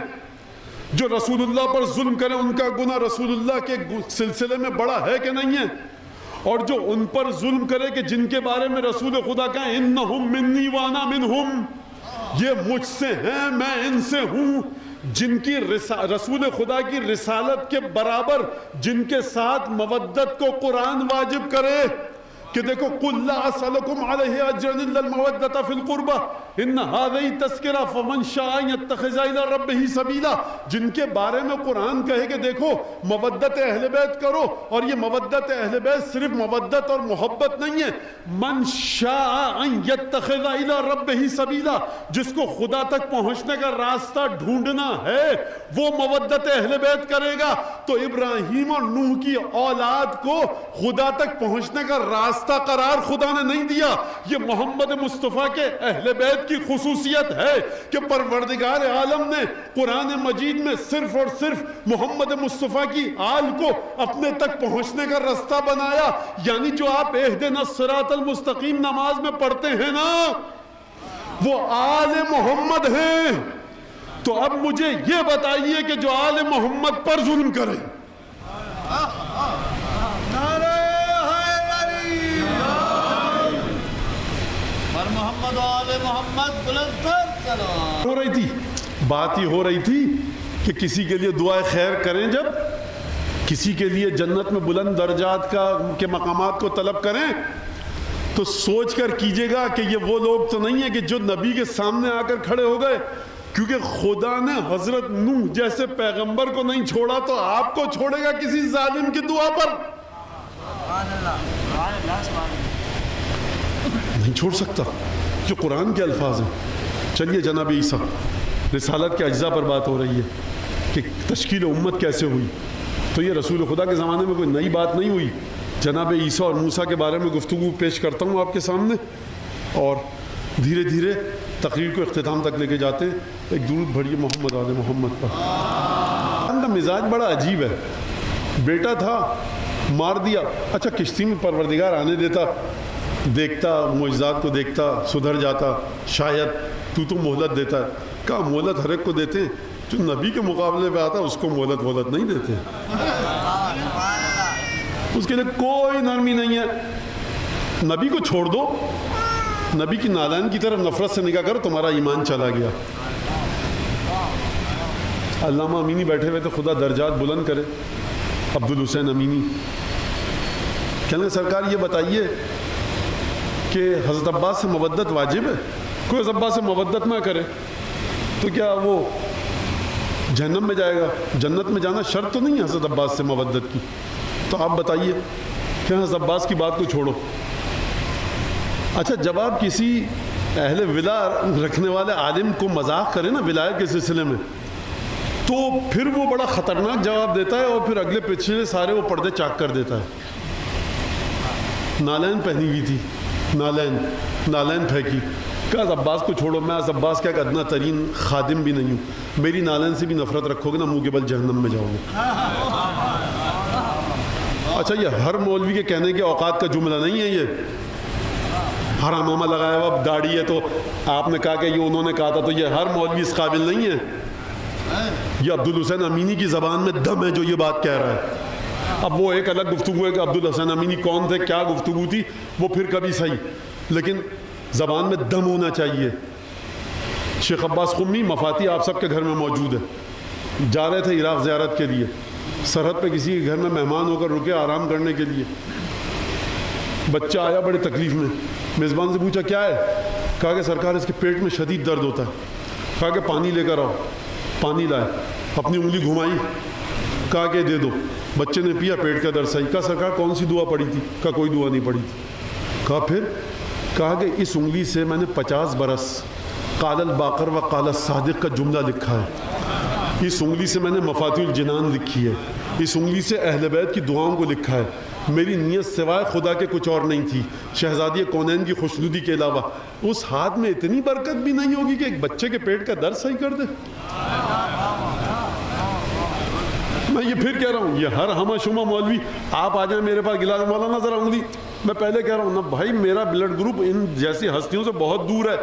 جو رسول اللہ پر ظلم کرے ان کا گناہ رسول اللہ کے سلسلے میں بڑا ہے کہ نہیں ہے؟ اور جو ان پر ظلم کرے کہ جن کے بارے میں رسول خدا کہیں انہم منی وانا منہم، یہ مجھ سے ہیں میں ان سے ہوں، جن کی رسول خدا کی رسالت کے برابر جن کے ساتھ مودت کو قرآن واجب کرے کہ دیکھو قُلْ لَا أَسْأَلُكُمْ عَلَيْهِ أَجْرًا إِلَّا الْمَوَدَّةَ فِي الْقُرْبَةِ إِنَّ هَذِهِ تَذْكِرَةٌ فَمَنْ شَاءَ يَتَّخِذَ إِلَىٰ رَبِّهِ سَبِيلًا، جن کے بارے میں قرآن کہے کہ دیکھو مودت اہل بیت کرو، اور یہ مودت اہل بیت صرف مودت اور محبت نہیں ہے، مَنْ شَاءَ أَن يَتَّخِذَ إِلَىٰ رَبِّهِ سَبِيلًا، جس کو خدا تک پہنچنے کا راستہ ڈھونڈنا ہے وہ مودت اہل بیت کرے گا۔ تو ابراہیم اور نوح کی اولاد کو خدا تک پہنچنے کا راستہ قرار خدا نے نہیں دیا۔ یہ محمد مصطفیٰ کے اہل بیت کی خصوصیت ہے کہ پروردگار عالم نے قرآن مجید میں صرف اور صرف محمد مصطفیٰ کی آل کو اپنے تک پہنچنے کا راستہ بنایا۔ یعنی جو آپ اہدنا الصراط المستقیم نماز میں پڑھتے ہیں نا وہ آل محمد ہیں۔ تو اب مجھے یہ بتائیے کہ جو آل محمد پر ظلم کرے، محمد و آل محمد بلند تر چلو، ہو رہی تھی بات ہی ہو رہی تھی کہ کسی کے لیے دعائے خیر کریں، جب کسی کے لیے جنت میں بلند درجات کے مقامات کو طلب کریں تو سوچ کر کیجئے گا کہ یہ وہ لوگ تو نہیں ہیں کہ جو نبی کے سامنے آ کر کھڑے ہو گئے، کیونکہ خدا نے حضرت نوح جیسے پیغمبر کو نہیں چھوڑا تو آپ کو چھوڑے گا کسی ظالم کی دعا پر؟ نہیں چھوڑ سکتا، جو قرآن کے الفاظ ہیں۔ چلیے جناب عیسیٰ، رسالت کے اجزاء پر بات ہو رہی ہے کہ تشکیل امت کیسے ہوئی، تو یہ رسول خدا کے زمانے میں کوئی نئی بات نہیں ہوئی۔ جناب عیسیٰ اور موسیٰ کے بارے میں گفتگو پیش کرتا ہوں آپ کے سامنے، اور دھیرے دھیرے تقریر کو اختتام تک لے کے جاتے ہیں۔ ایک درود بھریے محمد آل محمد پر۔ ان کا مزاج بڑا عجیب ہے، بیٹا تھا مار دیا، اچھا کشتی میں پروردگار آنے دیتا، دیکھتا معجزات کو، دیکھتا سدھر جاتا، شاید تو مہلت دیتا ہے۔ کہا مہلت ہر ایک کو دیتے ہیں، جو نبی کے مقابلے پہ آتا اس کو مہلت نہیں دیتے، اس کے لیے کوئی نرمی نہیں ہے۔ نبی کو چھوڑ دو، نبی کی نالائن کی طرف نفرت سے نگاہ کرو، تمہارا ایمان چلا گیا۔ علامہ امینی بیٹھے ہوئے تو خدا درجات بلند کرے، عبدالحسین امینی کہنے لگے سرکار یہ بتائیے کہ حضرت عباس سے مودت واجب ہے؟ کوئی حضرت عباس سے مودت نہ کرے تو کیا وہ جہنم میں جائے گا؟ جنت میں جانا شرط تو نہیں ہے حضرت عباس سے مودت کی۔ تو آپ بتائیے کہ ہاں عباس کی بات کو چھوڑو. اچھا جب آپ کسی اہل ولا رکھنے والے عالم کو مذاق کریں نا ولایت کے سلسلے میں, تو پھر وہ بڑا خطرناک جواب دیتا ہے اور پھر اگلے پچھلے سارے وہ پردے چاک کر دیتا ہے. نالین پہنی ہوئی تھی, نالین پھینکی, کہا عباس کو چھوڑو, میں عباس کا ایک ادنا ترین خادم بھی نہیں ہوں, میری نالین سے بھی نفرت رکھو گے نا منہ کے بل جہنم میں جاؤ گے. اچھا یہ ہر مولوی کے کہنے کے اوقات کا جملہ نہیں ہے, یہ ہر امامہ لگایا ہوا داڑھی ہے تو آپ نے کہا کہ یہ انہوں نے کہا تھا, تو یہ ہر مولوی اس قابل نہیں ہے. یہ عبدالحسین امینی کی زبان میں دم ہے جو یہ بات کہہ رہا ہے. اب وہ ایک الگ گفتگو ہے کہ عبدالحسین امینی کون تھے, کیا گفتگو تھی, وہ پھر کبھی صحیح, لیکن زبان میں دم ہونا چاہیے. شیخ عباس قمی مفاتی آپ سب کے گھر میں موجود ہے, جا رہے تھے عراق زیارت کے لیے, سرحد پہ کسی کے گھر میں مہمان ہو کر رکے آرام کرنے کے لیے. بچہ آیا بڑی تکلیف میں, میزبان سے پوچھا کیا ہے, کہا کہ سرکار اس کے پیٹ میں شدید درد ہوتا ہے. کہا کہ پانی لے کر آؤ, پانی لائے, اپنی انگلی گھمائی, کہا کہ دے دو. بچے نے پیا, پیٹ کا درد صحیح. کہا سرکار کون سی دعا پڑھی تھی, کہا کوئی دعا نہیں پڑھی تھی. کہا پھر, کہا کہ اس انگلی سے میں نے 50 برس قال الباقر و قال الصادق کا جملہ لکھا ہے. اس انگلی سے میں نے مفاتیح الجنان لکھی ہے. اس انگلی سے اہل بیت کی دعاؤں کو لکھا ہے. میری نیت سوائے خدا کے کچھ اور نہیں تھی, شہزادی کونین کی خوشنودی کے علاوہ. اس ہاتھ میں اتنی برکت بھی نہیں ہوگی کہ ایک بچے کے پیٹ کا درد صحیح کر دے. میں یہ پھر کہہ رہا ہوں, یہ ہر ہمہ شمہ مولوی آپ آ جائیں میرے پاس, گلا مولانا ذرا انگلی, میں پہلے کہہ رہا ہوں نا بھائی میرا بلڈ گروپ ان جیسی ہستیوں سے بہت دور ہے.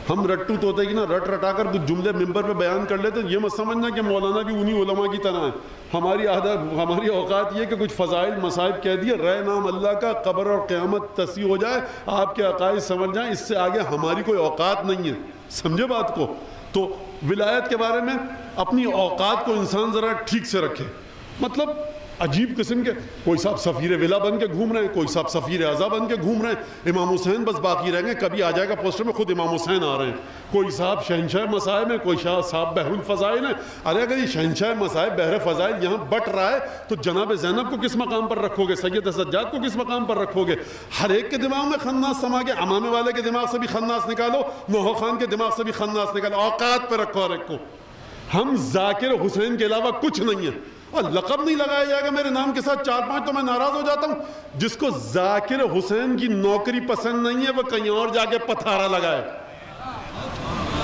ہم رٹو توتے کی نا رٹا کر کچھ جملے ممبر پہ بیان کر لیتے, یہ مت سمجھنا کہ مولانا بھی انہی علماء کی طرح ہے. ہماری عادت, ہماری اوقات یہ کہ کچھ فضائل مصائب کہہ دیے, رہے نام اللہ کا, قبر اور قیامت تصحیح ہو جائے, آپ کے عقائد سمجھ جائیں, اس سے آگے ہماری کوئی اوقات نہیں ہے. سمجھے بات کو؟ تو ولایت کے بارے میں اپنی اوقات کو انسان ذرا ٹھیک سے رکھے. مطلب عجیب قسم کے, کوئی صاحب سفیر ولا بن کے گھوم رہے ہیں, کوئی صاحب سفیر اعظم بن کے گھوم رہے ہیں, امام حسین بس باقی رہیں گے, کبھی آ جائے گا پوسٹر میں خود امام حسین آ رہے ہیں. کوئی صاحب شہنشاہ مصائب ہے, کوئی صاحب بحر الفضائل ہے. ارے اگر یہ شہنشاہ مصائب بحر فضائل یہاں بٹ رہا ہے تو جناب زینب کو کس مقام پر رکھو گے, سید سجاد کو کس مقام پر رکھو گے؟ ہر ایک کے دماغ میں خناس سما کے, امامے والے کے دماغ سے بھی خناس نکالو, نوح خان کے دماغ سے بھی خناس نکالو, اوقات پہ رکھو ہر ایک کو. ہم ذاکر حسین کے علاوہ کچھ نہیں ہے, اور لقب نہیں لگایا جائے گا میرے نام کے ساتھ 4-5 تو میں ناراض ہو جاتا ہوں. جس کو ذاکر حسین کی نوکری پسند نہیں ہے وہ کہیں اور جا کے پتھارا لگائے.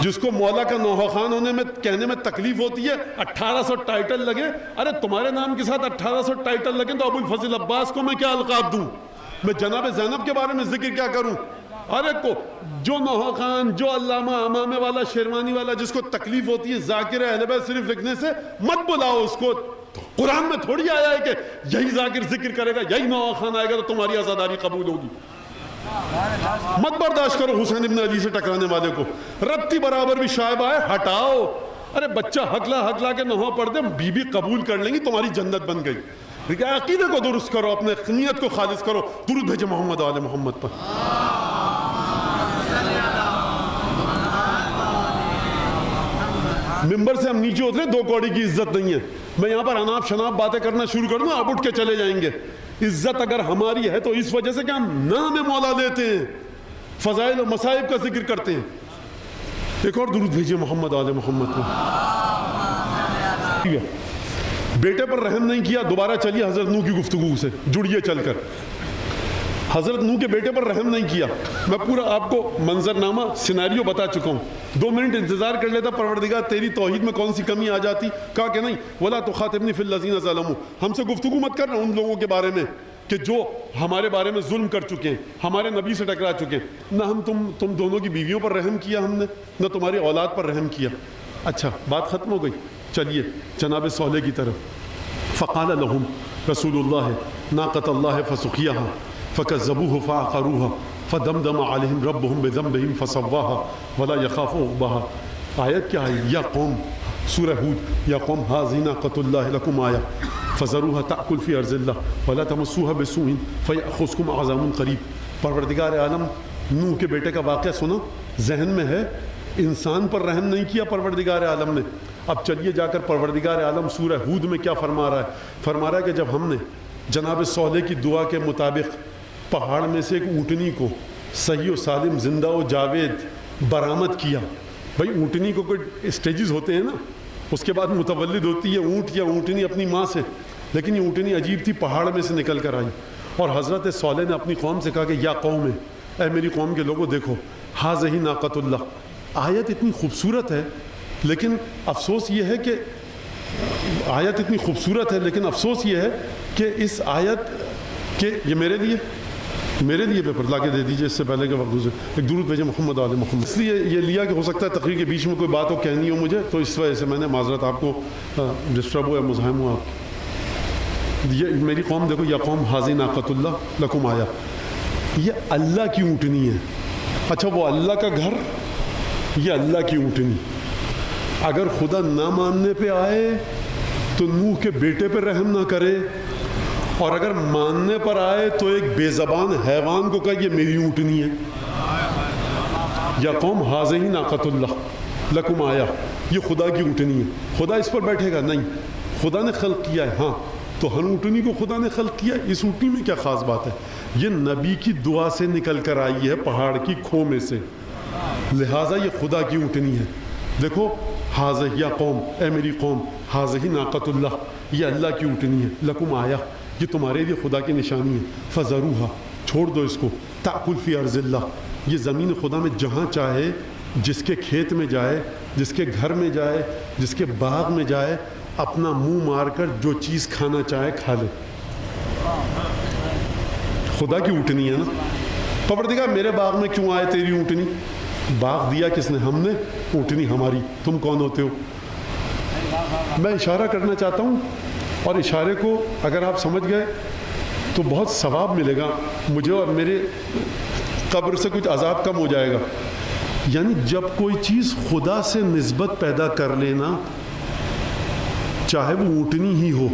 جس کو مولا کا نوح خان ہونے میں کہنے میں تکلیف ہوتی ہے 1800 ٹائٹل لگے, ارے تمہارے نام کے ساتھ 1800 ٹائٹل لگے تو ابو الفضل عباس کو میں کیا القاب دوں, میں جناب زینب کے بارے میں ذکر کیا کروں؟ ہر ایک کو جو نوح خان, جو علامہ امامے والا, شیروانی والا, جس کو تکلیف ہوتی ہے ذاکر اہل بیت صرف لکھنے سے, مت بلاؤ اس کو. قرآن میں تھوڑی آیا ہے کہ یہی ذاکر ذکر کرے گا, یہی نوح خان آئے گا تو تمہاری عزاداری قبول ہوگی. مت برداشت کرو حسین ابن علی سے ٹکرانے والے کو. رتی برابر بھی شائب آئے ہٹاؤ. ارے بچہ ہکلا کے نوح پڑھ دے, بی قبول کر لیں گی, تمہاری جنت بن گئی. عقیدے کو درست کرو, اپنے نیت کو خالص کرو. درود بھیجے محمد و آل محمد پر. ممبر سے ہم نیچے اترے, 2 کوڑی کی عزت نہیں ہے. میں یہاں پر اناپ شناپ باتیں کرنا شروع کر دوں, آپ اٹھ کے چلے جائیں گے. عزت اگر ہماری ہے تو اس وجہ سے کہ ہم نام مولا لیتے ہیں, فضائل و مصائب کا ذکر کرتے ہیں. ایک اور درود بھیجیے محمد آل محمد کو. بیٹے پر رحم نہیں کیا, دوبارہ چلیے حضرت نوح کی گفتگو سے جڑیے چل کر. حضرت نوح کے بیٹے پر رحم نہیں کیا. میں پورا آپ کو منظرنامہ سیناریو بتا چکا ہوں. 2 منٹ انتظار کر لیتا, پروردگار تیری توحید میں کون سی کمی آ جاتی. کہا کہ نہیں, ولا تخاطبنی فی الذین ظلموا, ہم سے گفتگو مت کر ان لوگوں کے بارے میں کہ جو ہمارے بارے میں ظلم کر چکے ہیں, ہمارے نبی سے ٹکرا چکے ہیں. نہ ہم تم دونوں کی بیویوں پر رحم کیا ہم نے, نہ تمہاری اولاد پر رحم کیا. اچھا بات ختم ہو گئی, چلیے جناب صالح کی طرف. فقال لهم رسول اللہ ناقۃ اللہ فسقیاها فکذبوه فعقروها فدمدم علیہم ربهم بذنبهم فسواها ولا يخاف عقباها. آیت کیا ہے؟ یا قوم, سورہ ہود, یا قوم هذه ناقۃ اللہ لکم آیہ فذروها تأکل فی ارض اللہ ولا تمسوها بسوء فیأخذکم عذاب قریب. پروردگار عالم نوح کے بیٹے کا واقعہ سنا, ذہن میں ہے, انسان پر رحم نہیں کیا پروردگار عالم نے. اب چلیے جا کر پروردگار عالم سورہ ہود میں کیا فرما رہا ہے. فرما رہا ہے کہ جب ہم نے جناب صالح کی دعا کے مطابق پہاڑ میں سے ایک اونٹنی کو صحیح و سالم زندہ و جاوید برآمد کیا. بھائی اونٹنی کو کوئی اسٹیجز ہوتے ہیں نا, اس کے بعد متولد ہوتی ہے اونٹ یا اونٹنی اپنی ماں سے, لیکن یہ اونٹنی عجیب تھی, پہاڑ میں سے نکل کر آئی. اور حضرت صالح نے اپنی قوم سے کہا کہ یا قوم ہے, اے میری قوم کے لوگوں دیکھو, ہاذہ ناقۃ اللہ. آیت اتنی خوبصورت ہے لیکن افسوس یہ ہے کہ آیت اتنی خوبصورت ہے لیکن افسوس یہ ہے کہ اس آیت کے یہ میرے لیے پیپر لا کے دے دیجیے اس سے پہلے کہ وقت گزرے. ایک درود بھیجے محمد علیہ محمد. اس لیے یہ لیا کہ ہو سکتا ہے تقریر کے بیچ میں کوئی بات ہو کہنی ہو مجھے, تو اس وجہ سے میں نے معذرت, آپ کو ڈسٹرب ہوا مزاحم ہوا. یہ میری قوم دیکھو, یا قوم ہاذہ ناقۃ اللہ لکم آیا, یہ اللہ کی اونٹنی ہے. اچھا وہ اللہ کا گھر, یہ اللہ کی اونٹنی. اگر خدا نہ ماننے پہ آئے تو نوح کے بیٹے پہ رحم نہ کرے, اور اگر ماننے پر آئے تو ایک بے زبان حیوان کو کہا یہ میری اونٹنی ہے. یا قوم ہاذہ ناقۃ اللہ لکم آیا, یہ خدا کی اونٹنی ہے. خدا اس پر بیٹھے گا نہیں, خدا نے خلق کیا ہے. ہاں تو ہر اونٹنی کو خدا نے خلق کیا, اس اونٹنی میں کیا خاص بات ہے؟ یہ نبی کی دعا سے نکل کر آئی ہے پہاڑ کی کھو میں سے, لہٰذا یہ خدا کی اونٹنی ہے. دیکھو ہاذہ, یا قوم, اے میری قوم, ہاذہ ناقۃ اللہ, یہ اللہ کی اونٹنی ہے. لکم آیا, یہ تمہارے لیے خدا کی نشانی ہے. فذروہا, چھوڑ دو اس کو. تأکل فی ارض اللہ, یہ زمین خدا میں جہاں چاہے, جس کے کھیت میں جائے, جس کے گھر میں جائے, جس کے باغ میں جائے, اپنا منہ مار کر جو چیز کھانا چاہے کھا لے. خدا کی اونٹنی ہے نا. پروردگار میرے باغ میں کیوں آئے تیری اونٹنی؟ باغ دیا کس نے؟ ہم نے. اونٹنی ہماری. تم کون ہوتے ہو؟ میں اشارہ کرنا چاہتا ہوں, اور اشارے کو اگر آپ سمجھ گئے تو بہت ثواب ملے گا مجھے, اور میرے قبر سے کچھ عذاب کم ہو جائے گا. یعنی جب کوئی چیز خدا سے نسبت پیدا کر لینا, چاہے وہ اونٹنی ہی ہو,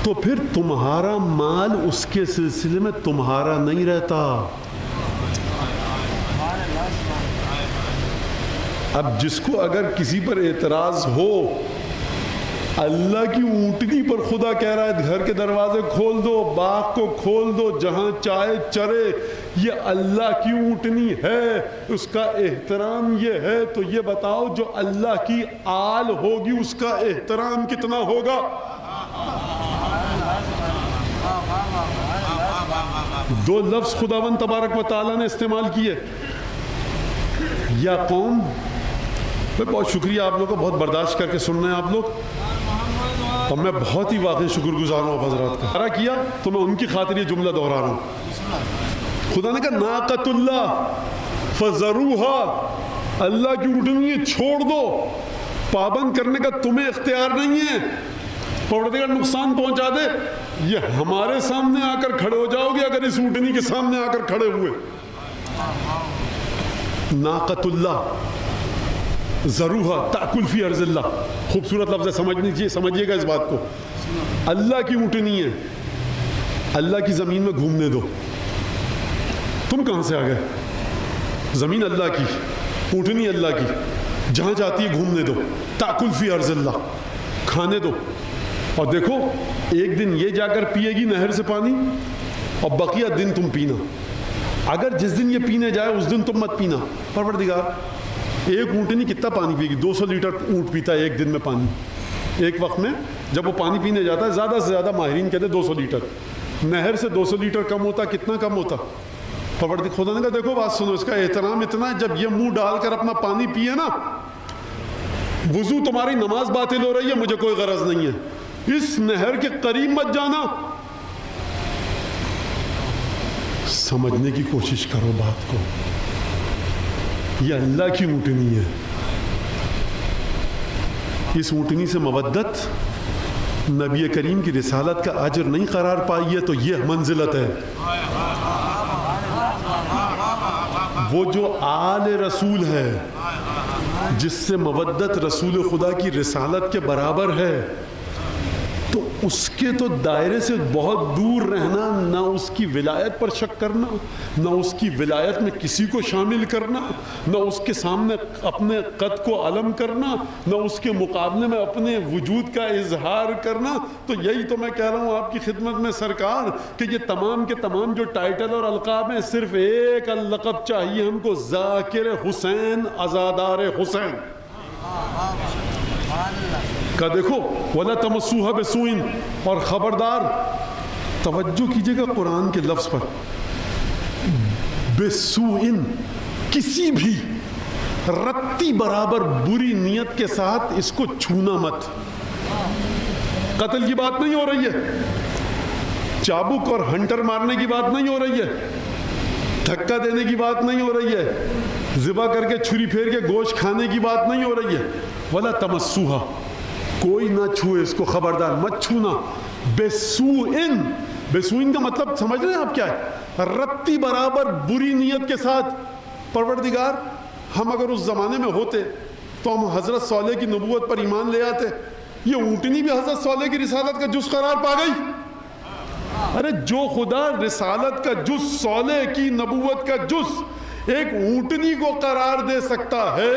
تو پھر تمہارا مال اس کے سلسلے میں تمہارا نہیں رہتا. اب جس کو اگر کسی پر اعتراض ہو, اللہ کی اونٹنی پر خدا کہہ رہا ہے گھر کے دروازے کھول دو, باغ کو کھول دو, جہاں چاہے چرے, یہ اللہ کی اونٹنی ہے, اس کا احترام یہ ہے, تو یہ بتاؤ جو اللہ کی آل ہوگی اس کا احترام کتنا ہوگا؟ دو لفظ خداوند تبارک و تعالیٰ نے استعمال کیے. یا قوم, بہت شکریہ آپ لوگوں کو, بہت برداشت کر کے سننا ہے آپ لوگ, اور میں بہت ہی واقعی شکر گزار ہوں حضرات کا. ارا کیا تو میں ان کی خاطر یہ جملہ دہرا رہا ہوں. خدا نے کہا ناقۃ اللہ فذروہا, اللہ کی اونٹنی ہے, چھوڑ دو. پابند کرنے کا تمہیں اختیار نہیں ہے. پروردگار نقصان پہنچا دے, یہ ہمارے سامنے آ کر کھڑے ہو جاؤ گے اگر اس اونٹنی کے سامنے آ کر کھڑے ہوئے. ناقۃ اللہ ذروہا تأکل فی ارض اللہ, خوبصورت لفظ ہے, سمجھیے گا اس بات کو. اللہ کی اونٹنی ہے, اللہ کی زمین میں گھومنے دو. تم کہاں سے آ گئے؟ زمین اللہ کی, اونٹنی اللہ کی, جہاں چاہتی ہے گھومنے دو. تأکل فی ارض اللہ, کھانے دو. اور دیکھو ایک دن یہ جا کر پیے گی نہر سے پانی, اور بقیہ دن تم پینا. اگر جس دن یہ پینے جائے اس دن تم مت پینا. پروردگار ایک اونٹنی کتنا پانی پیے گی؟ 200 لیٹر اونٹ پیتا ہے ایک دن میں پانی. ایک وقت میں جب وہ پانی پینے جاتا ہے, زیادہ سے زیادہ ماہرین کہتے ہیں 200 لیٹر. نہر سے 200 لیٹر کم ہوتا, کتنا کم ہوتا؟ پروردگار خدا نے کہا دیکھو بات سنو, اس کا احترام اتنا ہے, جب یہ منہ ڈال کر اپنا پانی پیے نا, وضو تمہاری نماز باطل ہو رہی ہے, مجھے کوئی غرض نہیں ہے, اس نہر کے قریب مت جانا. سمجھنے کی کوشش کرو بات کو. یہ اللہ کی اونٹنی ہے. اس اونٹنی سے مودت نبی کریم کی رسالت کا اجر نہیں قرار پائی ہے تو یہ منزلت ہے. وہ جو آل رسول ہے, جس سے مودت رسول خدا کی رسالت کے برابر ہے, تو اس کے تو دائرے سے بہت دور رہنا، نہ اس کی ولایت پر شک کرنا، نہ اس کی ولایت میں کسی کو شامل کرنا، نہ اس کے سامنے اپنے قد کو علم کرنا، نہ اس کے مقابلے میں اپنے وجود کا اظہار کرنا. تو یہی تو میں کہہ رہا ہوں آپ کی خدمت میں سرکار کہ یہ تمام کے تمام جو ٹائٹل اور القاب ہیں، صرف ایک لقب چاہیے ہم کو، ذاکر حسین، عزادار حسین کا. دیکھو وَلَا تَمَسُّوهَا بِسُوءٍ، اور خبردار توجہ کیجئے گا قرآن کے لفظ پر، بِسُوءٍ، کسی بھی رتی برابر بری نیت کے ساتھ اس کو چھونا مت. قتل کی بات نہیں ہو رہی ہے، چابک اور ہنٹر مارنے کی بات نہیں ہو رہی ہے، دھکا دینے کی بات نہیں ہو رہی ہے، ذبح کر کے چھری پھیر کے گوشت کھانے کی بات نہیں ہو رہی ہے. وَلَا تَمَسُّوهَا، کوئی نہ چھوئے اس کو، خبردار مت چھونا. بِسُوءٍ، بِسُوءٍ کا مطلب سمجھ رہے ہیں آپ کیا ہے؟ رتی برابر بری نیت کے ساتھ. پروردگار ہم اگر اس زمانے میں ہوتے تو ہم حضرت صالح کی نبوت پر ایمان لے آتے. یہ اونٹنی بھی حضرت صالح کی رسالت کا جز قرار پا گئی. ارے جو خدا رسالت کا جز، صالح کی نبوت کا جز ایک اونٹنی کو قرار دے سکتا ہے،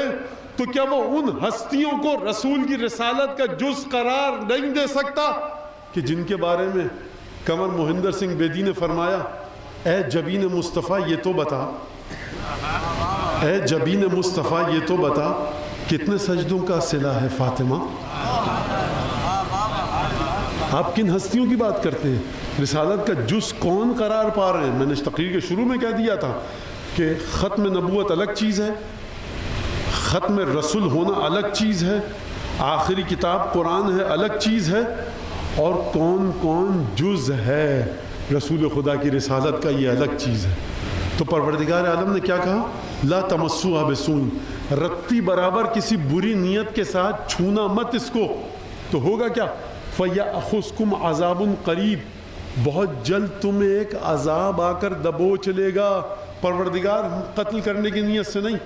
تو کیا وہ ان ہستیوں کو رسول کی رسالت کا جز قرار نہیں دے سکتا کہ جن کے بارے میں کنور مہندر سنگھ بیدی نے فرمایا، اے جبین مصطفیٰ یہ تو بتا، اے جبین مصطفیٰ یہ تو بتا، کتنے سجدوں کا صلہ ہے فاطمہ. آپ کن ہستیوں کی بات کرتے ہیں؟ رسالت کا جز کون قرار پا رہے ہیں؟ میں نے تقریر کے شروع میں کہہ دیا تھا کہ ختم نبوت الگ چیز ہے، ختم رسول ہونا الگ چیز ہے، آخری کتاب قرآن ہے الگ چیز ہے، اور کون کون جز ہے رسول خدا کی رسالت کا یہ الگ چیز ہے. تو پروردگار عالم نے کیا کہا؟ لا تمسوها بسوء، رتی برابر کسی بری نیت کے ساتھ چھونا مت اس کو. تو ہوگا کیا؟ فَيَأْخُذْكُمْ عَذَابٌ قَرِيبٌ، بہت جلد تمہیں ایک عذاب آ کر دبوچ لے گا. پروردگار قتل کرنے کی نیت سے نہیں،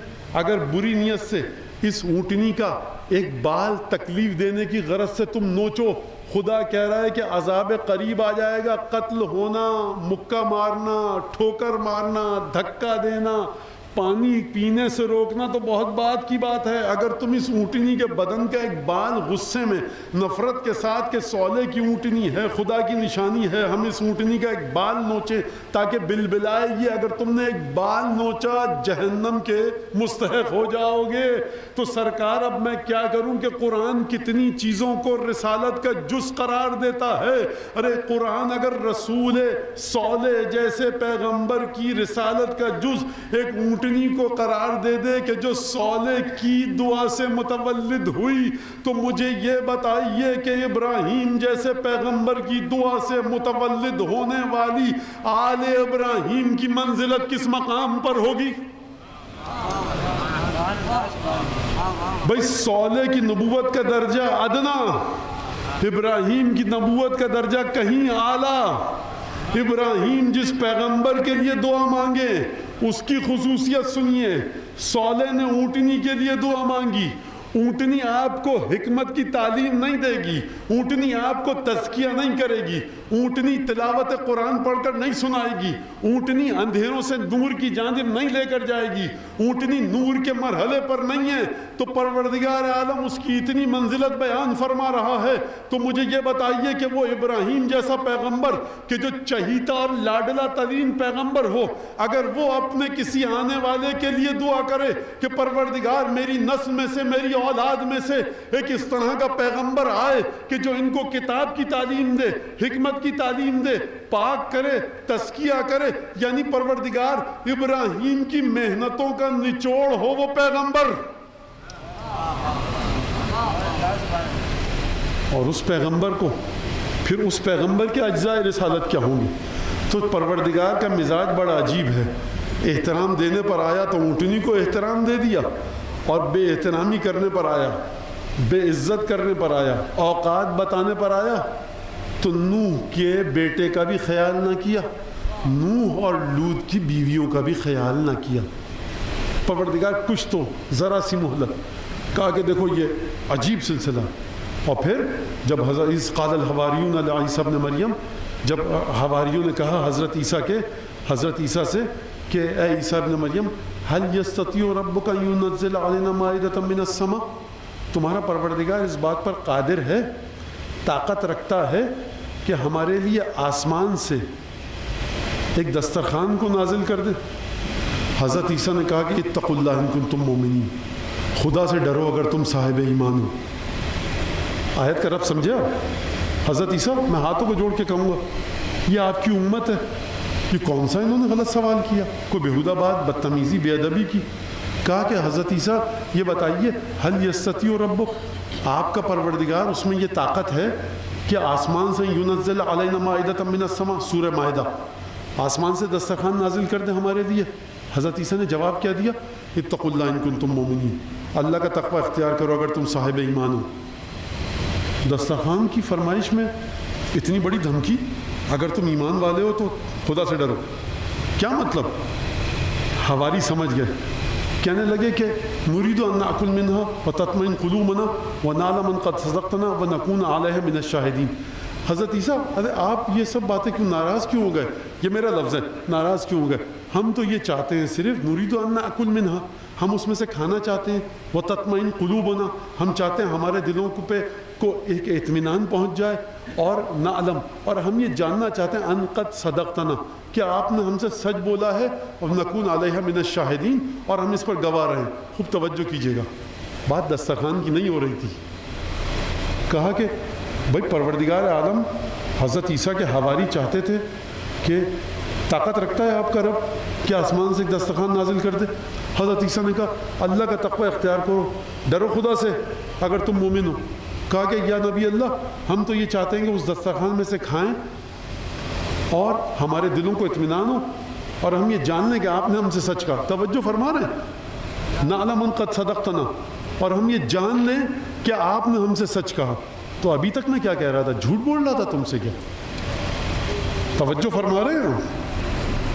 اگر بری نیت سے اس اونٹنی کا ایک بال تکلیف دینے کی غرض سے تم نوچو، خدا کہہ رہا ہے کہ عذاب قریب آ جائے گا. قتل ہونا، مکہ مارنا، ٹھوکر مارنا، دھکا دینا، پانی پینے سے روکنا تو بہت بات کی بات ہے. اگر تم اس اونٹنی کے بدن کا ایک بال غصے میں نفرت کے ساتھ کہ صالح کی اونٹنی ہے، خدا کی نشانی ہے، ہم اس اونٹنی کا ایک بال نوچے تاکہ بلبلائے یہ، اگر تم نے ایک بال نوچا جہنم کے مستحق ہو جاؤ گے. تو سرکار اب میں کیا کروں کہ قرآن کتنی چیزوں کو رسالت کا جز قرار دیتا ہے. ارے قرآن اگر رسول صالح جیسے پیغمبر کی رسالت کا جز ایک اونٹنی کو قرار دے دے کہ جو صالح کی دعا سے متولد ہوئی، تو مجھے یہ بتائیے کہ ابراہیم جیسے پیغمبر کی دعا سے متولد ہونے والی آل ابراہیم کی منزلت کس مقام پر ہوگی؟ بھئی صالح کی نبوت کا درجہ ادنا، ابراہیم کی نبوت کا درجہ کہیں اعلیٰ. ابراہیم جس پیغمبر کے لیے دعا مانگے اس کی خصوصیت سنیے. صالح نے اونٹنی کے لیے دعا مانگی. اونٹنی آپ کو حکمت کی تعلیم نہیں دے گی، اونٹنی آپ کو تزکیہ نہیں کرے گی، اونٹنی تلاوت قرآن پڑھ کر نہیں سنائے گی، اونٹنی اندھیروں سے نور کی جانب نہیں لے کر جائے گی، اونٹنی نور کے مرحلے پر نہیں ہے. تو پروردگار عالم اس کی اتنی منزلت بیان فرما رہا ہے. تو مجھے یہ بتائیے کہ وہ ابراہیم جیسا پیغمبر کہ جو چہیتا اور لاڈلا ترین پیغمبر ہو، اگر وہ اپنے کسی آنے والے کے لیے دعا کرے کہ پروردگار میری نسل میں سے، میری اولاد میں سے ایک اس طرح کا پیغمبر آئے کہ جو ان کو کتاب کی تعلیم دے، حکمت کی تعلیم دے، پاک کرے، تزکیہ کرے، یعنی پروردگار ابراہیم کی محنتوں کا نچوڑ ہو وہ پیغمبر، اور اس پیغمبر کو پھر اس پیغمبر کے اجزاء رسالت کیا ہوں گے. تو پروردگار کا مزاج بڑا عجیب ہے. احترام دینے پر آیا تو اونٹنی کو احترام دے دیا، اور بے احترامی کرنے پر آیا، بے عزت کرنے پر آیا، اوقات بتانے پر آیا تو نوح کے بیٹے کا بھی خیال نہ کیا، نوح اور لوط کی بیویوں کا بھی خیال نہ کیا. پروردگار کچھ تو ذرا سی مہلت، کہا کہ دیکھو یہ عجیب سلسلہ، اور پھر جب حضرت قال الحواریون لعیسی ابن مریم، جب حواریوں نے کہا حضرت عیسیٰ سے کہ اے عیسیٰ ابن مریم هل یستطیع ربک ان ینزل علینا مائدۃ من السماء، تمہارا پروردگار اس بات پر قادر ہے، طاقت رکھتا ہے کہ ہمارے لیے آسمان سے ایک دسترخوان کو نازل کر دے؟ حضرت عیسیٰ نے کہا کہ اتقوا اللہ ان کنتم مومنین، خدا سے ڈرو اگر تم صاحب ایمان ہو۔ آیت کا رب سمجھے آپ؟ حضرت عیسیٰ، میں ہاتھوں کو جوڑ کے کہوں گا یہ آپ کی امت ہے، یہ کون سا انہوں نے غلط سوال کیا، کوئی بےہودہ بات، بدتمیزی، بے ادبی کی؟ کہا کہ حضرت عیسیٰ یہ بتائیے هل یستطیع ربک، آپ کا پروردگار اس میں یہ طاقت ہے کہ آسمان سے ینزل علینا مائدۃ من السماء، سورہ مائدہ، آسمان سے دسترخوان نازل کر دے ہمارے لیے؟ حضرت عیسیٰ نے جواب کیا دیا؟ اتقوا اللہ ان کنتم مومنین، اللہ کا تقوی اختیار کرو اگر تم صاحب ایمان ہو۔ دسترخوان کی فرمائش میں اتنی بڑی دھمکی، اگر تم ایمان والے ہو تو خدا سے ڈرو، کیا مطلب؟ حواری سمجھ گئے، کہنے لگے کہ نريد ان ناكل منها وتطمئن قلوبنا ونعلم ان قد صدقتنا ونكون عليها من الشاهدين۔ حضرت عیسیٰ، ارے آپ یہ سب باتیں کیوں، ناراض کیوں ہو گئے؟ یہ میرا لفظ ہے، ناراض کیوں ہو گئے؟ ہم تو یہ چاہتے ہیں صرف نريد ان ناكل منها، ہم اس میں سے کھانا چاہتے ہیں، وتطمئن قلوبنا، ہم چاہتے ہیں ہمارے دلوں پہ کو ایک اطمینان پہنچ جائے، اور نعلم، اور ہم یہ جاننا چاہتے ہیں ان قد صدقتنا، کہ آپ نے ہم سے سچ بولا ہے، اور نکون علیہ من الشاہدین، اور ہم اس پر گواہ رہیں۔ خوب توجہ کیجیے گا، بات دسترخوان کی نہیں ہو رہی تھی۔ کہا کہ بھائی پروردگار عالم، حضرت عیسیٰ کے حواری چاہتے تھے کہ طاقت رکھتا ہے آپ کا رب کہ آسمان سے ایک دسترخوان نازل کر دے؟ حضرت عیسیٰ نے کہا اللہ کا تقوی اختیار کرو، ڈرو خدا سے اگر تم مومن ہو۔ کہا کہ یا نبی اللہ، ہم تو یہ چاہتے ہیں کہ اس دسترخوان میں سے کھائیں اور ہمارے دلوں کو اطمینان ہو، اور ہم یہ جان لیں کہ آپ نے ہم سے سچ کہا۔ توجہ فرما رہے ہیں، نعلم ان قد صدقتنا، اور ہم یہ جان لیں کہ آپ نے ہم سے سچ کہا۔ تو ابھی تک میں کیا کہہ رہا تھا؟ جھوٹ بول رہا تھا تم سے کیا؟ توجہ فرما رہے ہیں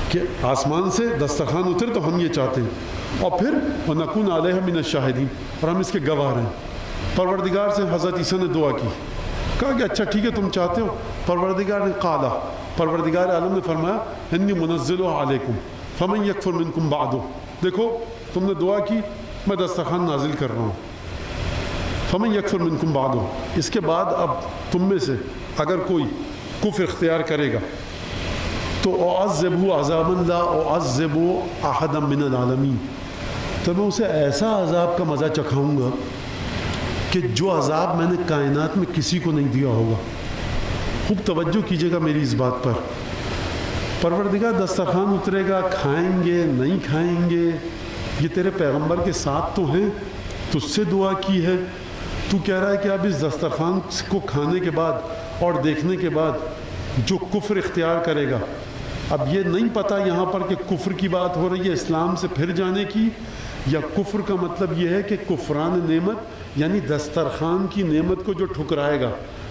کہ آسمان سے دسترخوان اتر تو ہم یہ چاہتے ہیں، اور پھر وَنَكُونَ عَلَيْهَا مِنَ الشَّاهِدِينَ، اور ہم اس کے گواہ رہیں۔ پروردگار سے حضرت عیسیٰ نے دعا کی، کہا کہ اچھا ٹھیک ہے تم چاہتے ہو۔ پروردگار نے قالا، پروردگار عالم نے فرمایا انی منزلها علیکم فمن یکفر منکم بعدہ، دیکھو تم نے دعا کی، میں دسترخوان نازل کر رہا ہوں، فمن یکفر منکم بعدہ، اس کے بعد اب تم میں سے اگر کوئی کفر اختیار کرے گا تو اعذبہ عذابا لا اعذب احدا من العالمین، تو میں اسے ایسا عذاب کا مزہ چکھاؤں گا کہ جو عذاب میں نے کائنات میں کسی کو نہیں دیا ہوگا۔ خوب توجہ کیجیے گا میری اس بات پر۔ پروردگار دسترخوان اترے گا، کھائیں گے نہیں کھائیں گے یہ تیرے پیغمبر کے ساتھ تو ہیں، تجھ سے دعا کی ہے، تو کہہ رہا ہے کہ اب اس دسترخوان کو کھانے کے بعد اور دیکھنے کے بعد جو کفر اختیار کرے گا، اب یہ نہیں پتہ یہاں پر کہ کفر کی بات ہو رہی ہے اسلام سے پھر جانے کی، یا کفر کا مطلب یہ ہے کہ کفران نعمت، یعنی دسترخوان کی نعمت کو جو ٹھکرائے گا۔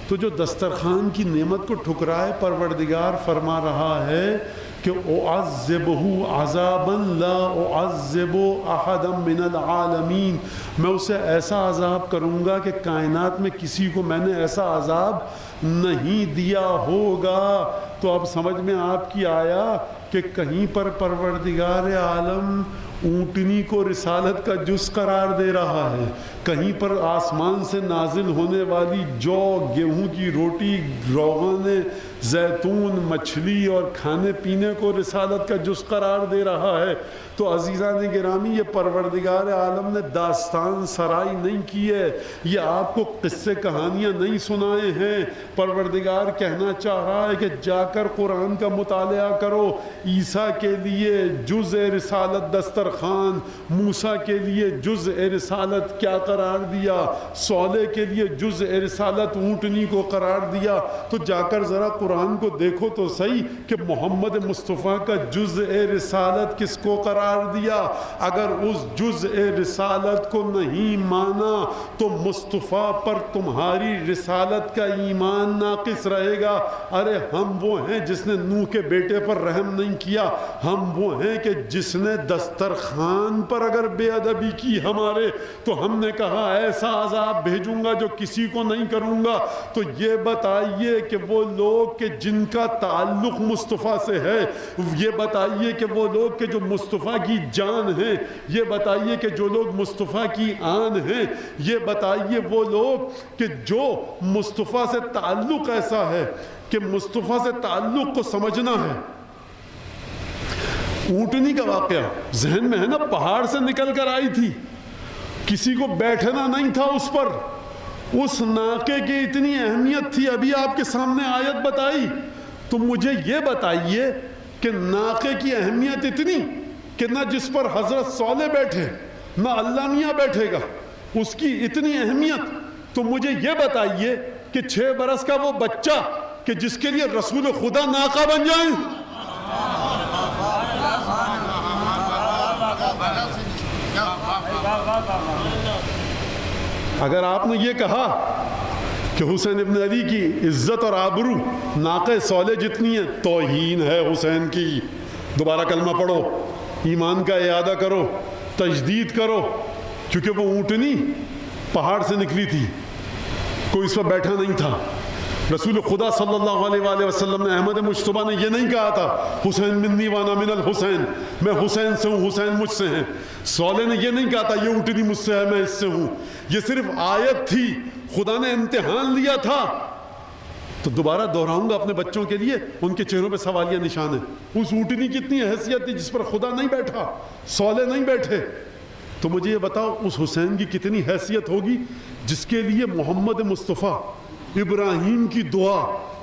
تو جو دسترخوان کی نعمت کو ٹھکرائے، پروردگار فرما رہا ہے کہ اعذبہ عذابا لا اعذب احدا من العالمین، میں اسے ایسا عذاب کروں گا کہ کائنات میں کسی کو میں نے ایسا عذاب نہیں دیا ہوگا۔ تو اب سمجھ میں آپ کی آیا کہ کہیں پر پروردگار عالم اونٹنی کو رسالت کا جز قرار دے رہا ہے، کہیں پر آسمان سے نازل ہونے والی جو گیہوں کی روٹی، روغن زیتون، مچھلی اور کھانے پینے کو رسالت کا جز قرار دے رہا ہے۔ تو عزیزان گرامی، یہ پروردگار عالم نے داستان سرائی نہیں کی ہے، یہ آپ کو قصے کہانیاں نہیں سنائے ہیں۔ پروردگار کہنا چاہ رہا ہے کہ جا کر قرآن کا مطالعہ کرو۔ عیسیٰ کے لیے جز رسالت دسترخوان، موسیٰ کے لیے جز رسالت کیا قرار دیا، صالح کے لیے جز رسالت اونٹنی کو قرار دیا۔ تو جا کر ذرا قرآن کو دیکھو تو صحیح کہ محمد مصطفیٰ کا جز رسالت کس کو قرار قرار دیا. اگر اس جزء رسالت کو نہیں مانا تو مصطفیٰ پر تمہاری رسالت کا ایمان ناقص رہے گا. ارے ہم وہ ہیں جس نے نوح کے بیٹے پر رحم نہیں کیا, ہم وہ ہیں کہ جس نے دسترخوان پر اگر بے ادبی کی ہمارے تو ہم نے کہا ایسا عذاب بھیجوں گا جو کسی کو نہیں کروں گا. تو یہ بتائیے کہ وہ لوگ کہ جن کا تعلق مصطفیٰ سے ہے, یہ بتائیے کہ وہ لوگ کہ جو مصطفیٰ کی جان ہیں, یہ بتائیے کہ جو لوگ مصطفیٰ کی آن ہیں, یہ بتائیے وہ لوگ کہ جو مصطفیٰ سے تعلق ایسا ہے کہ مصطفیٰ سے تعلق کو سمجھنا ہے. اونٹنی کا واقعہ ذہن میں ہے نا, پہاڑ سے نکل کر آئی تھی, کسی کو بیٹھنا نہیں تھا اس پر. اس ناقے کی اتنی اہمیت تھی, ابھی آپ کے سامنے آیت بتائی. تو مجھے یہ بتائیے کہ ناقے کی اہمیت اتنی کہ نہ جس پر حضرت صالح بیٹھے نہ اللہ میاں بیٹھے گا, اس کی اتنی اہمیت. تو مجھے یہ بتائیے کہ 6 برس کا وہ بچہ کہ جس کے لیے رسول خدا ناقہ بن جائیں. اگر آپ نے یہ کہا کہ حسین ابن علی کی عزت اور آبرو ناقہ صالح جتنی ہے, توہین ہے حسین کی. دوبارہ کلمہ پڑھو, ایمان کا اعادہ کرو, تجدید کرو, کیونکہ وہ اونٹنی پہاڑ سے نکلی تھی, کوئی اس پر بیٹھا نہیں تھا. رسول خدا صلی اللہ علیہ وآلہ وسلم نے, احمد مجتبیٰ نے یہ نہیں کہا تھا حسین منی وانا من الحسین, میں حسین سے ہوں, حسین مجھ سے ہیں. صالح نے یہ نہیں کہا تھا یہ اونٹنی مجھ سے ہے, میں اس سے ہوں. یہ صرف آیت تھی, خدا نے امتحان لیا تھا. تو دوبارہ دہراؤں گا اپنے بچوں کے لیے, ان کے چہروں پہ سوالیہ نشان ہے. اس اونٹنی کی اتنی حیثیت تھی جس پر خدا نہیں بیٹھا, صالح نہیں بیٹھے. تو مجھے یہ بتاؤ اس حسین کی کتنی حیثیت ہوگی جس کے لیے محمد مصطفیٰ ابراہیم کی دعا,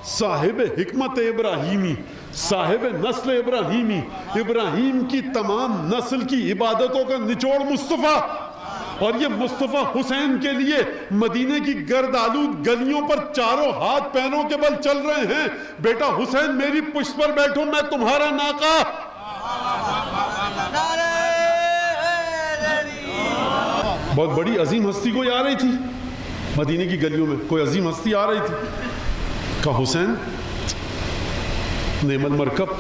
صاحب حکمت ابراہیمی, صاحب نسل ابراہیمی, ابراہیم کی تمام نسل کی عبادتوں کا نچوڑ مصطفیٰ, اور یہ مصطفیٰ حسین کے لیے مدینے کی گرد آلود گلیوں پر چاروں ہاتھ پیروں کے بل چل رہے ہیں. بیٹا حسین میری پشت پر بیٹھو, میں تمہارا ناقہ. بہت بڑی عظیم ہستی کوئی آ رہی تھی مدینے کی گلیوں میں, کوئی عظیم ہستی آ رہی تھی. کہا حسین نعم المرکب,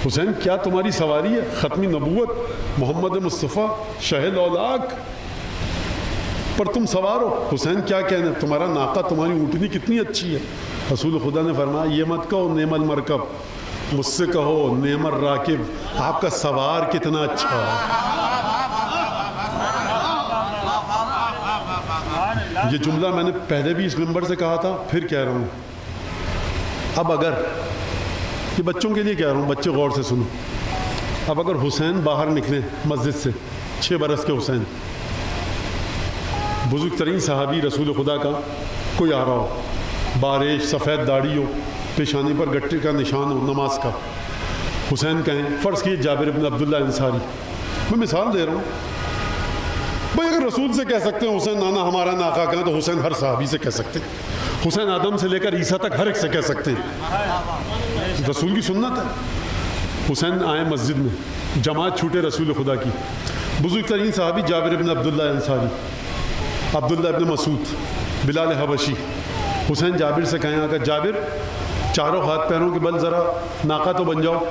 حسین کیا تمہاری سواری ہے, ختمی نبوت محمد مصطفیٰ شہل اولاک پر تم سوار ہو. حسین کیا کہنا, تمہارا ناقہ تمہاری اونٹنی کتنی اچھی ہے. رسول خدا نے فرمایا یہ مت کہو نعم المرکب, مجھ سے کہو نعم الراکب, آپ کا سوار کتنا اچھا ہے. یہ جملہ میں نے پہلے بھی اس ممبر سے کہا تھا, پھر کہہ رہا ہوں. اب اگر یہ بچوں کے لیے کہہ رہا ہوں, بچے غور سے سنو. اب اگر حسین باہر نکلیں مسجد سے, 6 برس کے حسین, بزرگ ترین صحابی رسول خدا کا کوئی آ رہا ہو, باریش سفید داڑھی ہو, پیشانی پر گٹے کا نشان ہو نماز کا, حسین کہیں, فرض کیے جابر بن عبداللہ انصاری, میں مثال دے رہا ہوں. بھائی اگر رسول سے کہہ سکتے ہیں حسین نانا ہمارا ناقہ کہاں, تو حسین ہر صحابی سے کہہ سکتے ہیں. حسین آدم سے لے کر عیسیٰ تک ہر ایک سے کہہ سکتے ہیں, رسول کی سنت ہے. حسین آئے مسجد میں, جماعت چھوٹے رسول خدا کی. بزرگ ترین صحابی جابر بن عبداللہ انصاری, عبداللہ ابن مسعود, بلال حبشی. حسین جابر سے کہیں اگر جابر چاروں ہاتھ پیروں کے بل ذرا ناقہ تو بن جاؤ.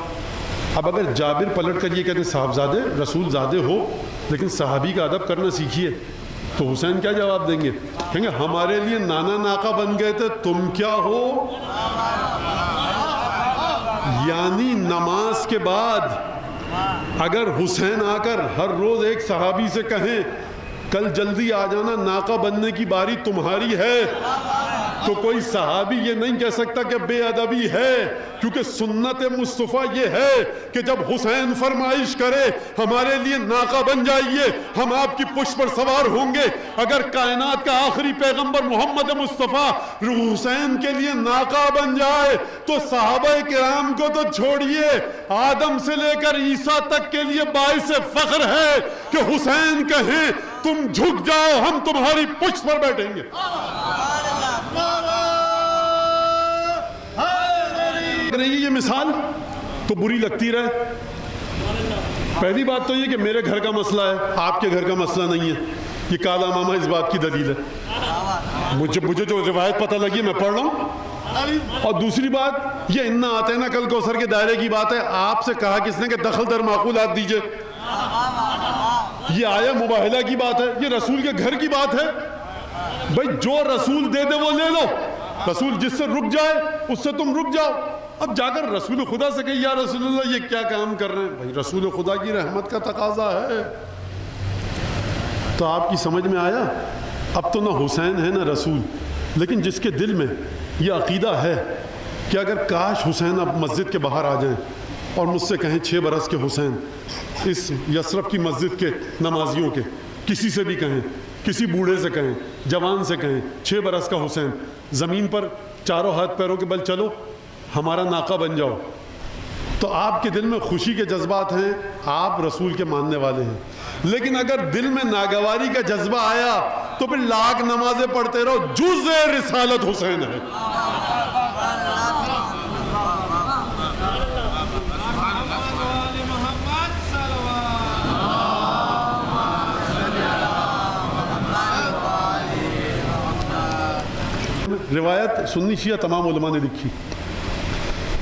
اب اگر جابر پلٹ کر یہ کہتے ہیں صاحبزادے رسول زادے ہو لیکن صحابی کا ادب کرنا سیکھیے, تو حسین کیا جواب دیں گے؟ کہیں گے ہمارے لیے نانا ناقہ بن گئے تھے, تم کیا ہو. یعنی نماز کے بعد اگر حسین آ کر ہر روز ایک صحابی سے کہیں کل جلدی آ جانا ناقہ بننے کی باری تمہاری ہے, تو کوئی صحابی یہ نہیں کہہ سکتا کہ بے ادبی ہے, کیونکہ سنت مصطفیٰ یہ ہے کہ جب حسین فرمائش کرے ہمارے لیے ناقہ بن جائیے, ہم آپ کی پشت پر سوار ہوں گے. اگر کائنات کا آخری پیغمبر محمد مصطفیٰ حسین کے لیے ناقہ بن جائے تو صحابہ کرام کو تو چھوڑیے, آدم سے لے کر عیسیٰ تک کے لیے باعث فخر ہے کہ حسین کہیں تم جھک جاؤ ہم تمہاری پشت پر بیٹھیں گے. اگر یہ مثال تو بری لگتی رہے, پہلی بات تو یہ کہ میرے گھر کا مسئلہ ہے، آپ کے گھر کا مسئلہ نہیں ہے، یہ کالا ماما اس بات کی دلیل ہے۔ مجھے جو روایت پتہ لگی میں پڑھ رہا ہوں۔ اور دوسری بات یہ انا آتینا کل کوثر کے دائرے کی بات ہے، آپ سے کہا کس نے کہ دخل در معقولات دیجئے، یہ آیا مباہلہ کی بات ہے، یہ رسول کے گھر کی بات ہے۔ بھئی جو رسول دے دے وہ لے لو، رسول جس سے رک جائے اس سے تم رک جاؤ۔ اب جا کر رسول خدا سے کہی یا رسول اللہ یہ کیا کام کر رہے ہیں، بھئی رسول خدا کی رحمت کا تقاضا ہے۔ تو آپ کی سمجھ میں آیا، اب تو نہ حسین ہے نہ رسول، لیکن جس کے دل میں یہ عقیدہ ہے کہ اگر کاش حسین اب مسجد کے باہر آ جائیں اور مجھ سے کہیں 6 برس کے حسین، اس یثرب کی مسجد کے نمازیوں کے کسی سے بھی کہیں، کسی بوڑھے سے کہیں، جوان سے کہیں 6 برس کا حسین، زمین پر چاروں ہاتھ پیروں کے بل چلو، ہمارا ناقہ بن جاؤ، تو آپ کے دل میں خوشی کے جذبات ہیں، آپ رسول کے ماننے والے ہیں۔ لیکن اگر دل میں ناگواری کا جذبہ آیا تو پھر لاکھ نمازیں پڑھتے رہو، جز رسالت حسین ہے۔ روایت سنی شیعہ تمام علماء نے لکھی،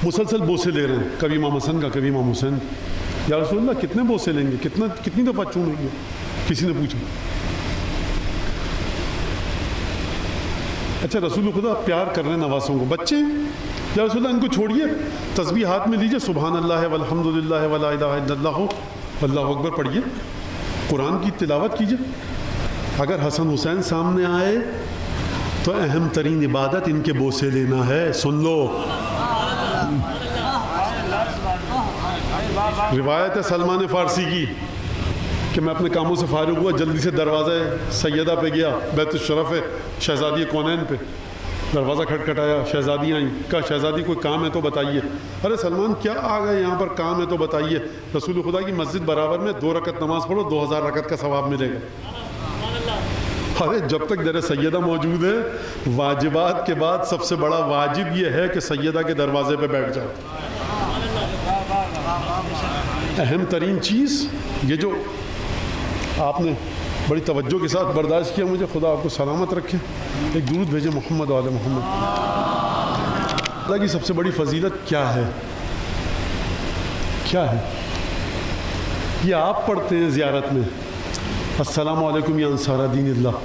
مسلسل بوسے لے رہے ہیں، کبھی امام حسن کا کبھی امام حسین، یا رسول اللہ کتنے بوسے لیں گے، کتنی دفعہ چومیں گے، کسی نے پوچھا۔ اچھا رسول خدا پیار کر رہے ہیں نواسوں کو، بچے یا رسول اللہ ان کو چھوڑیے، تسبیح ہاتھ میں لیجئے، سبحان اللہ والحمد للہ ولا الہ الا اللہ واللہ اکبر پڑھیے، قرآن کی تلاوت کیجئے۔ اگر حسن حسین سامنے آئے تو اہم ترین عبادت ان کے بوسے لینا ہے، سن لو۔ روایت ہے سلمان فارسی کی کہ میں اپنے کاموں سے فارغ ہوا، جلدی سے دروازہ سیدہ پہ گیا، بیت الشرف ہے شہزادی کونین پہ، دروازہ کھٹکھٹایا، شہزادی آئیں، کہا شہزادی کوئی کام ہے تو بتائیے۔ ارے سلمان کیا آ گئے یہاں پر، کام ہے تو بتائیے۔ رسول خدا کی مسجد برابر میں 2 رکعت نماز پڑھو، 2000 رکعت کا ثواب ملے گا۔ ارے جب تک در سیدہ موجود ہے، واجبات کے بعد سب سے بڑا واجب یہ ہے کہ سیدہ کے دروازے پہ بیٹھ جاؤ۔ اہم ترین چیز یہ جو آپ نے بڑی توجہ کے ساتھ برداشت کیا، مجھے خدا آپ کو سلامت رکھے، ایک درود بھیجے محمد و آل محمد۔ اللہ کی سب سے بڑی فضیلت کیا ہے؟ کیا ہے؟ یہ آپ پڑھتے ہیں زیارت میں، السلام علیکم یا انصار دین اللہ۔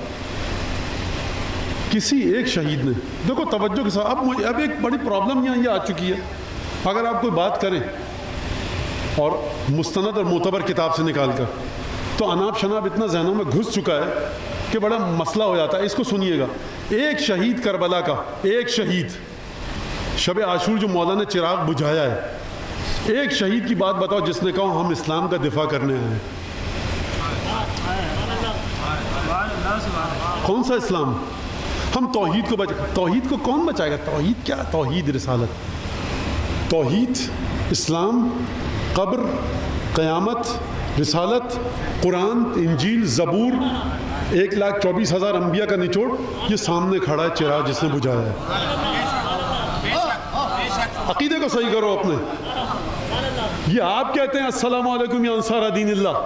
کسی ایک شہید نے، دیکھو توجہ کے ساتھ، اب ایک بڑی پرابلم یہاں یہ آ چکی ہے، اگر آپ کوئی بات کریں اور مستند اور معتبر کتاب سے نکال کر، تو اناب شناب اتنا ذہنوں میں گھس چکا ہے کہ بڑا مسئلہ ہو جاتا ہے۔ اس کو سنیے گا، ایک شہید کربلا کا، ایک شہید شب عاشور جو مولا نے چراغ بجھایا ہے، ایک شہید کی بات بتاؤ جس نے کہا ہم اسلام کا دفاع کرنے آئے ہیں۔ کون سا اسلام؟ ہم توحید کو توحید کو کون بچائے گا؟ توحید کیا؟ توحید رسالت، توحید اسلام، قبر، قیامت، رسالت، قرآن، انجیل، زبور، 1,24,000 انبیاء کا نچوڑ، یہ سامنے کھڑا ہے چراغ جس نے بجھایا ہے۔ عقیدے کو صحیح کرو اپنے۔ یہ آپ کہتے ہیں السلام علیکم یا انصار دین اللہ،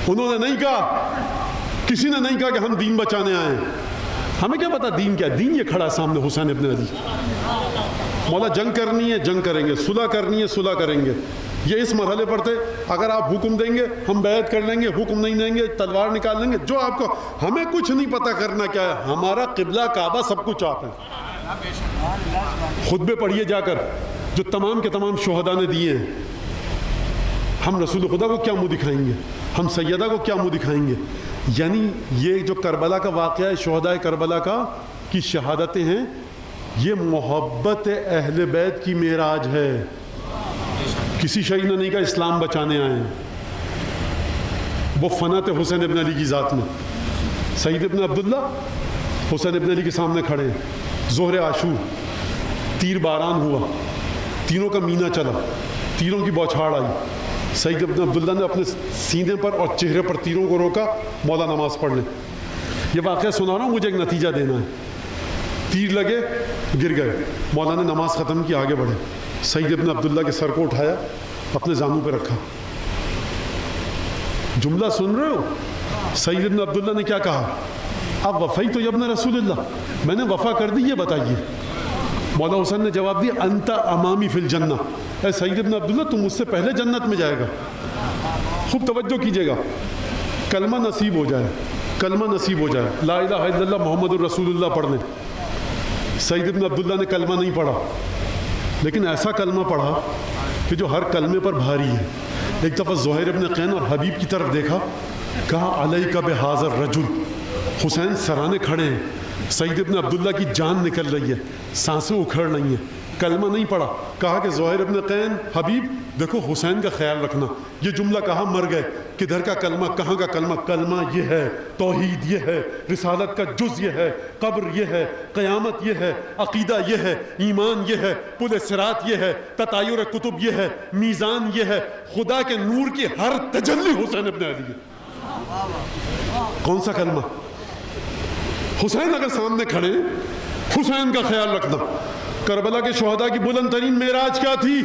انہوں نے نہیں کہا، کسی نے نہیں کہا کہ ہم دین بچانے آئے ہیں۔ ہمیں کیا پتا دین کیا؟ دین یہ کھڑا سامنے حسین ابن علی۔ مولا جنگ کرنی ہے جنگ کریں گے، صلح کرنی ہے صلح کریں گے، یہ اس مرحلے پر تھے۔ اگر آپ حکم دیں گے ہم بیعت کر لیں گے، حکم نہیں دیں گے تلوار نکال لیں گے، جو آپ کو، ہمیں کچھ نہیں پتا کرنا کیا ہے، ہمارا قبلہ کعبہ سب کچھ آپ ہے۔ خطبے پڑھیے جا کر جو تمام کے تمام شہداء نے دیے ہیں، ہم رسول خدا کو کیا منہ دکھائیں گے، ہم سیدہ کو کیا منہ دکھائیں گے؟ یعنی یہ جو کربلا کا واقعہ ہے، شہداء کربلا کا کی شہادتیں ہیں، یہ محبت اہل بیت کی معراج ہے۔ کسی شہید نے نہیں کہا اسلام بچانے آئے ہیں، وہ فنات حسین ابن علی کی ذات میں۔ سعید ابن عبداللہ حسین ابن علی کے سامنے کھڑے ہیں، ظہر عاشور، تیر باران ہوا، تینوں کا مینا چلا، تیروں کی بوچھاڑ آئی، سعید ابن عبداللہ نے اپنے سینے پر اور چہرے پر تیروں کو روکا، مولا نماز پڑھ لیں۔ یہ واقعہ سنا رہا ہوں، مجھے ایک نتیجہ دینا ہے۔ تیر لگے، گر گئے، مولا نے نماز ختم کی، آگے بڑھے، سعید ابن عبداللہ کے سر کو اٹھایا، اپنے زانوں پہ رکھا، جملہ سن رہے ہو؟ سعید ابن عبداللہ نے کیا کہا؟ اب وفیت یا ابن رسول اللہ، میں نے وفا کر دی، یہ بتائیے۔ مولا حسین نے جواب دیا انت امامی فی الجنہ، اے سعید ابن عبداللہ تم مجھ سے پہلے جنت میں جائے گا۔ خوب توجہ کیجیے گا، کلمہ نصیب ہو جائے، کلمہ نصیب ہو جائے، لا الہ الا اللہ محمد الرسول اللہ پڑھ لیں۔ سعید ابن عبداللہ نے کلمہ نہیں پڑھا، لیکن ایسا کلمہ پڑھا کہ جو ہر کلمے پر بھاری ہے۔ ایک دفعہ زہیر ابن قین اور حبیب کی طرف دیکھا، کہا علیک بہذا الرجل، حسین سرانے کھڑے ہیں، سعید ابن عبداللہ کی جان نکل رہی ہے، سانسیں اکھڑ رہی ہیں، کلمہ نہیں پڑھا۔ کہا کہ زہیر ابن قین، حبیب دیکھو حسین کا خیال رکھنا، یہ جملہ کہاں مر گئے، کدھر کا کلمہ، کہاں کا کلمہ؟ کلمہ یہ ہے، توحید یہ ہے، رسالت کا جز یہ ہے، قبر یہ ہے، قیامت یہ ہے، عقیدہ یہ ہے، ایمان یہ ہے، پل صراط یہ ہے، تطایر کتب یہ ہے، میزان یہ ہے، خدا کے نور کی ہر تجلی حسین ابن علی ہے۔ کون سا کلمہ؟ حسین اگر سامنے کھڑے، حسین کا خیال رکھنا۔ کربلا کے شہداء کی بلند ترین معراج کیا تھی؟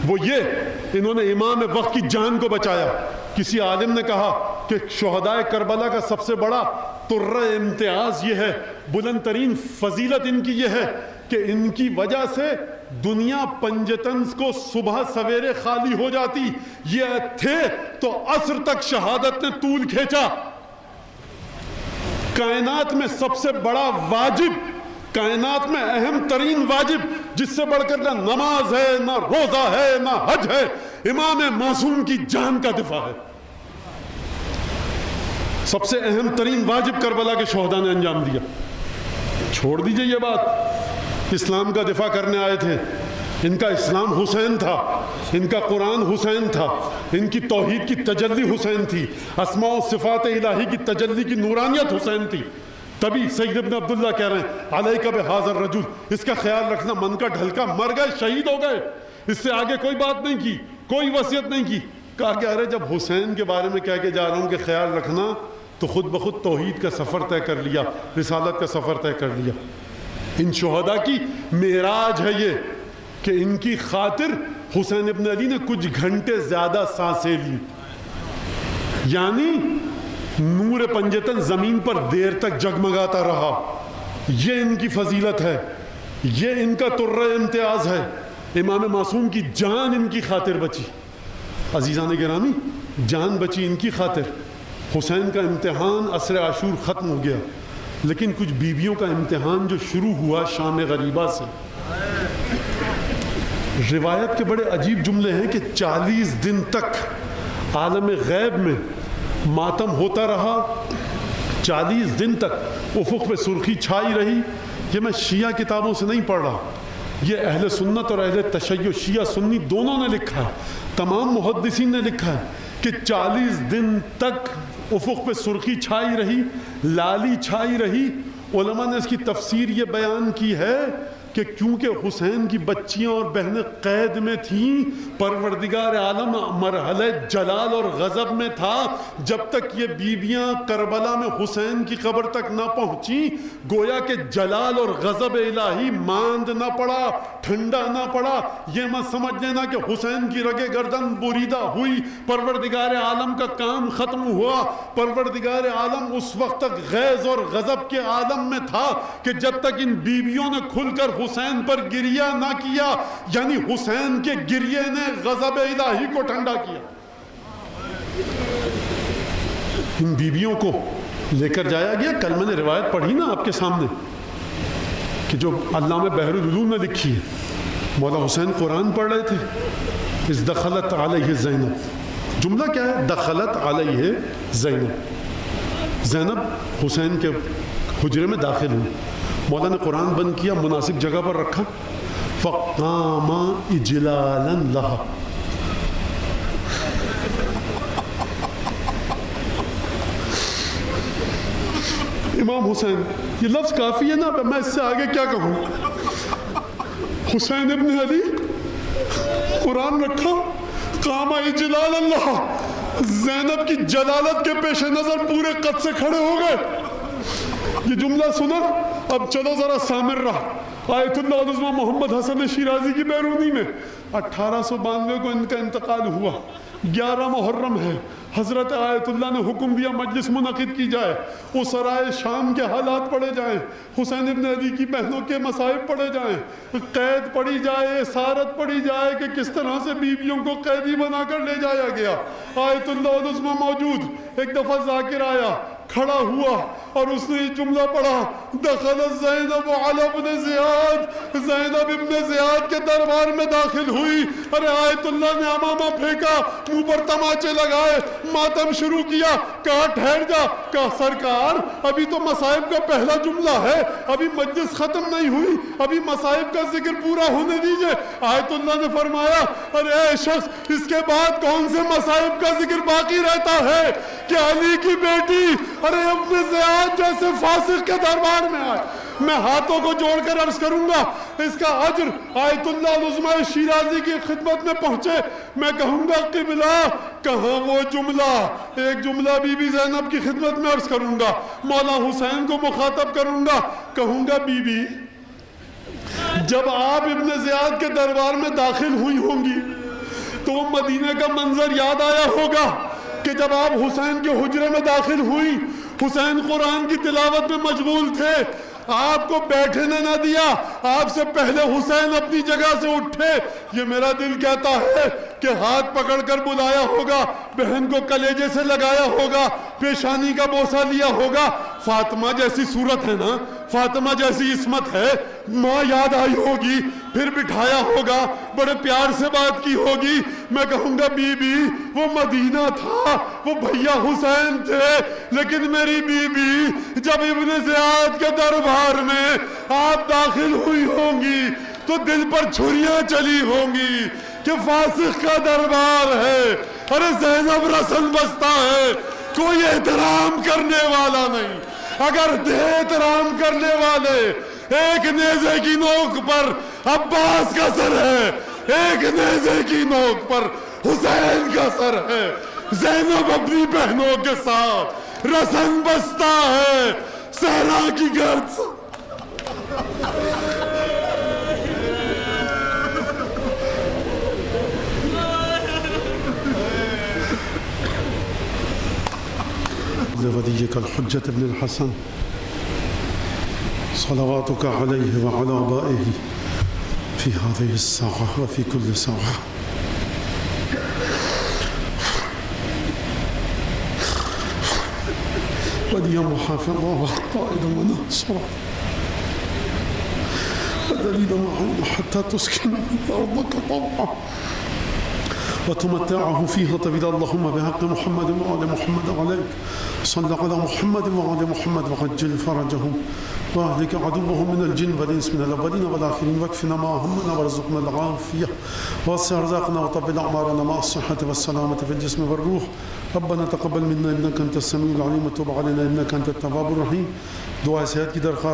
وہ یہ، انہوں نے امام وقت کی جان کو بچایا۔ کسی عالم نے کہا کہ شہداء کربلا کا سب سے بڑا ترہ امتیاز یہ ہے، بلند ترین فضیلت ان کی یہ ہے کہ ان کی وجہ سے دنیا پنجتنز کو صبح سویرے خالی ہو جاتی، یہ تھے تو عصر تک شہادت نے طول کھینچا۔ کائنات میں سب سے بڑا واجب، کائنات میں اہم ترین واجب جس سے بڑھ کر نہ نماز ہے، نہ روزہ ہے، نہ حج ہے، امام معصوم کی جان کا دفاع ہے۔ سب سے اہم ترین واجب کربلا کے شہداء نے انجام دیا۔ چھوڑ دیجئے یہ بات، اسلام کا دفاع کرنے آئے تھے، ان کا اسلام حسین تھا، ان کا قرآن حسین تھا، ان کی توحید کی تجلی حسین تھی، اسماء و صفات الہی کی تجلی کی نورانیت حسین تھی۔ تبھی سعید ابن عبداللہ کہہ رہے ہیں علیک بہذا الرجل، اس کا خیال رکھنا، من کا ڈھلکا، مر گئے، شہید ہو گئے، اس سے آگے کوئی بات نہیں کی، کوئی وصیت نہیں کی۔ کہا کہ ارے جب حسین کے بارے میں کہہ کے جا رہا ہوں کہ خیال رکھنا، تو خود بخود توحید کا سفر طے کر لیا، رسالت کا سفر طے کر لیا۔ ان شہداء کی معراج ہے یہ کہ ان کی خاطر حسین ابن علی نے کچھ گھنٹے زیادہ سانسیں لی، یعنی نور پنجتن زمین پر دیر تک جگمگاتا رہا۔ یہ ان کی فضیلت ہے، یہ ان کا ترہ امتیاز ہے۔ امام معصوم کی جان ان کی خاطر بچی، عزیزان گرامی، جان بچی ان کی خاطر۔ حسین کا امتحان عصر عاشور ختم ہو گیا، لیکن کچھ بیویوں کا امتحان جو شروع ہوا شام غریبہ سے۔ روایت کے بڑے عجیب جملے ہیں کہ 40 دن تک عالم غیب میں ماتم ہوتا رہا، 40 دن تک افق پہ سرخی چھائی رہی۔ یہ میں شیعہ کتابوں سے نہیں پڑھ رہا، یہ اہل سنت اور اہل تشیع، شیعہ سنی دونوں نے لکھا ہے، تمام محدثین نے لکھا ہے کہ 40 دن تک افق پہ سرخی چھائی رہی، لالی چھائی رہی۔ علماء نے اس کی تفسیر یہ بیان کی ہے کہ کیونکہ حسین کی بچیاں اور بہنیں قید میں تھیں، پروردگار عالم مرحلہ جلال اور غضب میں تھا۔ جب تک یہ بیویاں کربلا میں حسین کی قبر تک نہ پہنچی، گویا کہ جلال اور غضب الہی ماند نہ پڑا، ٹھنڈا نہ پڑا۔ یہ مت سمجھ لینا کہ حسین کی رگے گردن بریدہ ہوئی، پروردگار عالم کا کام ختم ہوا۔ پروردگار عالم اس وقت تک غیظ اور غضب کے عالم میں تھا کہ جب تک ان بیویوں نے کھل کر حسین پر گریہ نہ کیا، یعنی حسین کے گریے نے غضب الہی کو ٹھنڈا کیا۔ ان بیویوں کو لے کر جایا گیا، کل میں نے روایت پڑھی نا آپ کے سامنے کہ جو علامہ بحر العلوم نے لکھی ہے، مولا حسین قرآن پڑھ رہے تھے، اس دخلت علیہ زینب، جملہ کیا ہے؟ دخلت علیہ زینب، زینب حسین کے حجرے میں داخل ہوئی، مولا نے قرآن بند کیا، مناسب جگہ پر رکھا، فقام اجلالا لہا، امام حسین، یہ لفظ کافی ہے نا، میں اس سے آگے کیا کہوں؟ حسین ابن علی قرآن رکھا، قام اجلالا لہا، زینب کی جلالت کے پیش نظر پورے قد سے کھڑے ہو گئے۔ یہ جملہ سنا، اب چلو ذرا سامر رہا، آیت اللہ العظمہ محمد حسن شیرازی کی بیرونی میں 1892 کو ان کا انتقال ہوا. 11 محرم ہے. حضرت آیت اللہ نے حکم دیا مجلس منعقد کی جائے, اسرائے شام کے حالات پڑھے جائیں, حسین ابن علی کی بہنوں کے مصائب پڑھے جائیں, قید پڑھی جائے, اسارت پڑھی جائے کہ کس طرح سے بیویوں کو قیدی بنا کر لے جایا گیا. آیت اللہ العظمہ موجود. ایک دفعہ ذاکر آیا, کھڑا ہوا اور اس نے یہ جملہ پڑھا, دخل زینب علی ابن زیاد, زینب ابن زیاد کے دربار میں داخل ہوئی. ارے آیت اللہ نے امامہ پھینکا, منہ پر تماچے لگائے, ماتم شروع کیا. کہا ٹھہر جا. کہا سرکار ابھی تو مصائب کا پہلا جملہ ہے, ابھی مجلس ختم نہیں ہوئی, ابھی مصائب کا ذکر پورا ہونے دیجئے. آیت اللہ نے فرمایا ارے اے شخص, اس کے بعد کون سے مصائب کا ذکر باقی رہتا ہے کہ علی کی بیٹی ارے ابن زیاد جیسے فاسق کے دربار میں آئے. میں ہاتھوں کو جوڑ کر عرض کروں گا اس کا اجر آیت اللہ العظمہ شیرازی کی خدمت میں پہنچے. میں کہوں گا قبلہ کہاں وہ جملہ, ایک جملہ بی بی زینب کی خدمت میں عرض کروں گا, مولا حسین کو مخاطب کروں گا, کہوں گا بی بی جب آپ ابن زیاد کے دربار میں داخل ہوئی ہوں گی تو وہ مدینے کا منظر یاد آیا ہوگا کہ جب آپ حسین کے حجرے میں داخل ہوئی, حسین قرآن کی تلاوت میں مشغول تھے, آپ کو بیٹھنے نہ دیا, آپ سے پہلے حسین اپنی جگہ سے اٹھے. یہ میرا دل کہتا ہے کہ ہاتھ پکڑ کر بلایا ہوگا, بہن کو کلیجے سے لگایا ہوگا, پیشانی کا بوسہ لیا ہوگا. فاطمہ جیسی صورت ہے نا, فاطمہ جیسی عصمت ہے, ماں یاد آئی ہوگی, پھر بٹھایا ہوگا, بڑے پیار سے بات کی ہوگی. میں کہوں گا بی بی وہ مدینہ تھا, وہ بھیا حسین تھے, لیکن میری بی بی جب ابن زیاد کے دربار میں آپ داخل ہوئی ہوں گی تو دل پر چھریاں چلی ہوں گی کہ فاسق کا دربار ہے. ارے زینب رسن بستا ہے, کوئی احترام کرنے والا نہیں. اگر تھے احترام کرنے والے, ایک نیزے کی نوک پر عباس کا سر ہے, ایک نیزے کی نوک پر حسین کا سر ہے. زینب اپنی بہنوں کے ساتھ رسن بستا ہے صحرا کی گرد سے. وليك الحجة ابن الحسن صلواتك عليه وعلى آبائه في هذه الساعة وفي كل ساعة. وليا محافظا وقائدا وناصرا ودليلا معينا حتى تسكن أرضك طوعا وتمتعه فيها طويلا. اللهم بحق محمد وآل محمد عليك صل على محمد وآل محمد وعجل فرجهم واهلك عدوهم من الجن والإنس من الأولين والآخرين واكفنا ما همنا وارزقنا العافية ووسع رزقنا وطول أعمارنا مع الصحة والسلامة في الجسم والروح. ربنا تقبل منا إنك أنت السميع العليم وتب علينا إنك أنت التواب الرحيم. دعاء صحت کی درخواست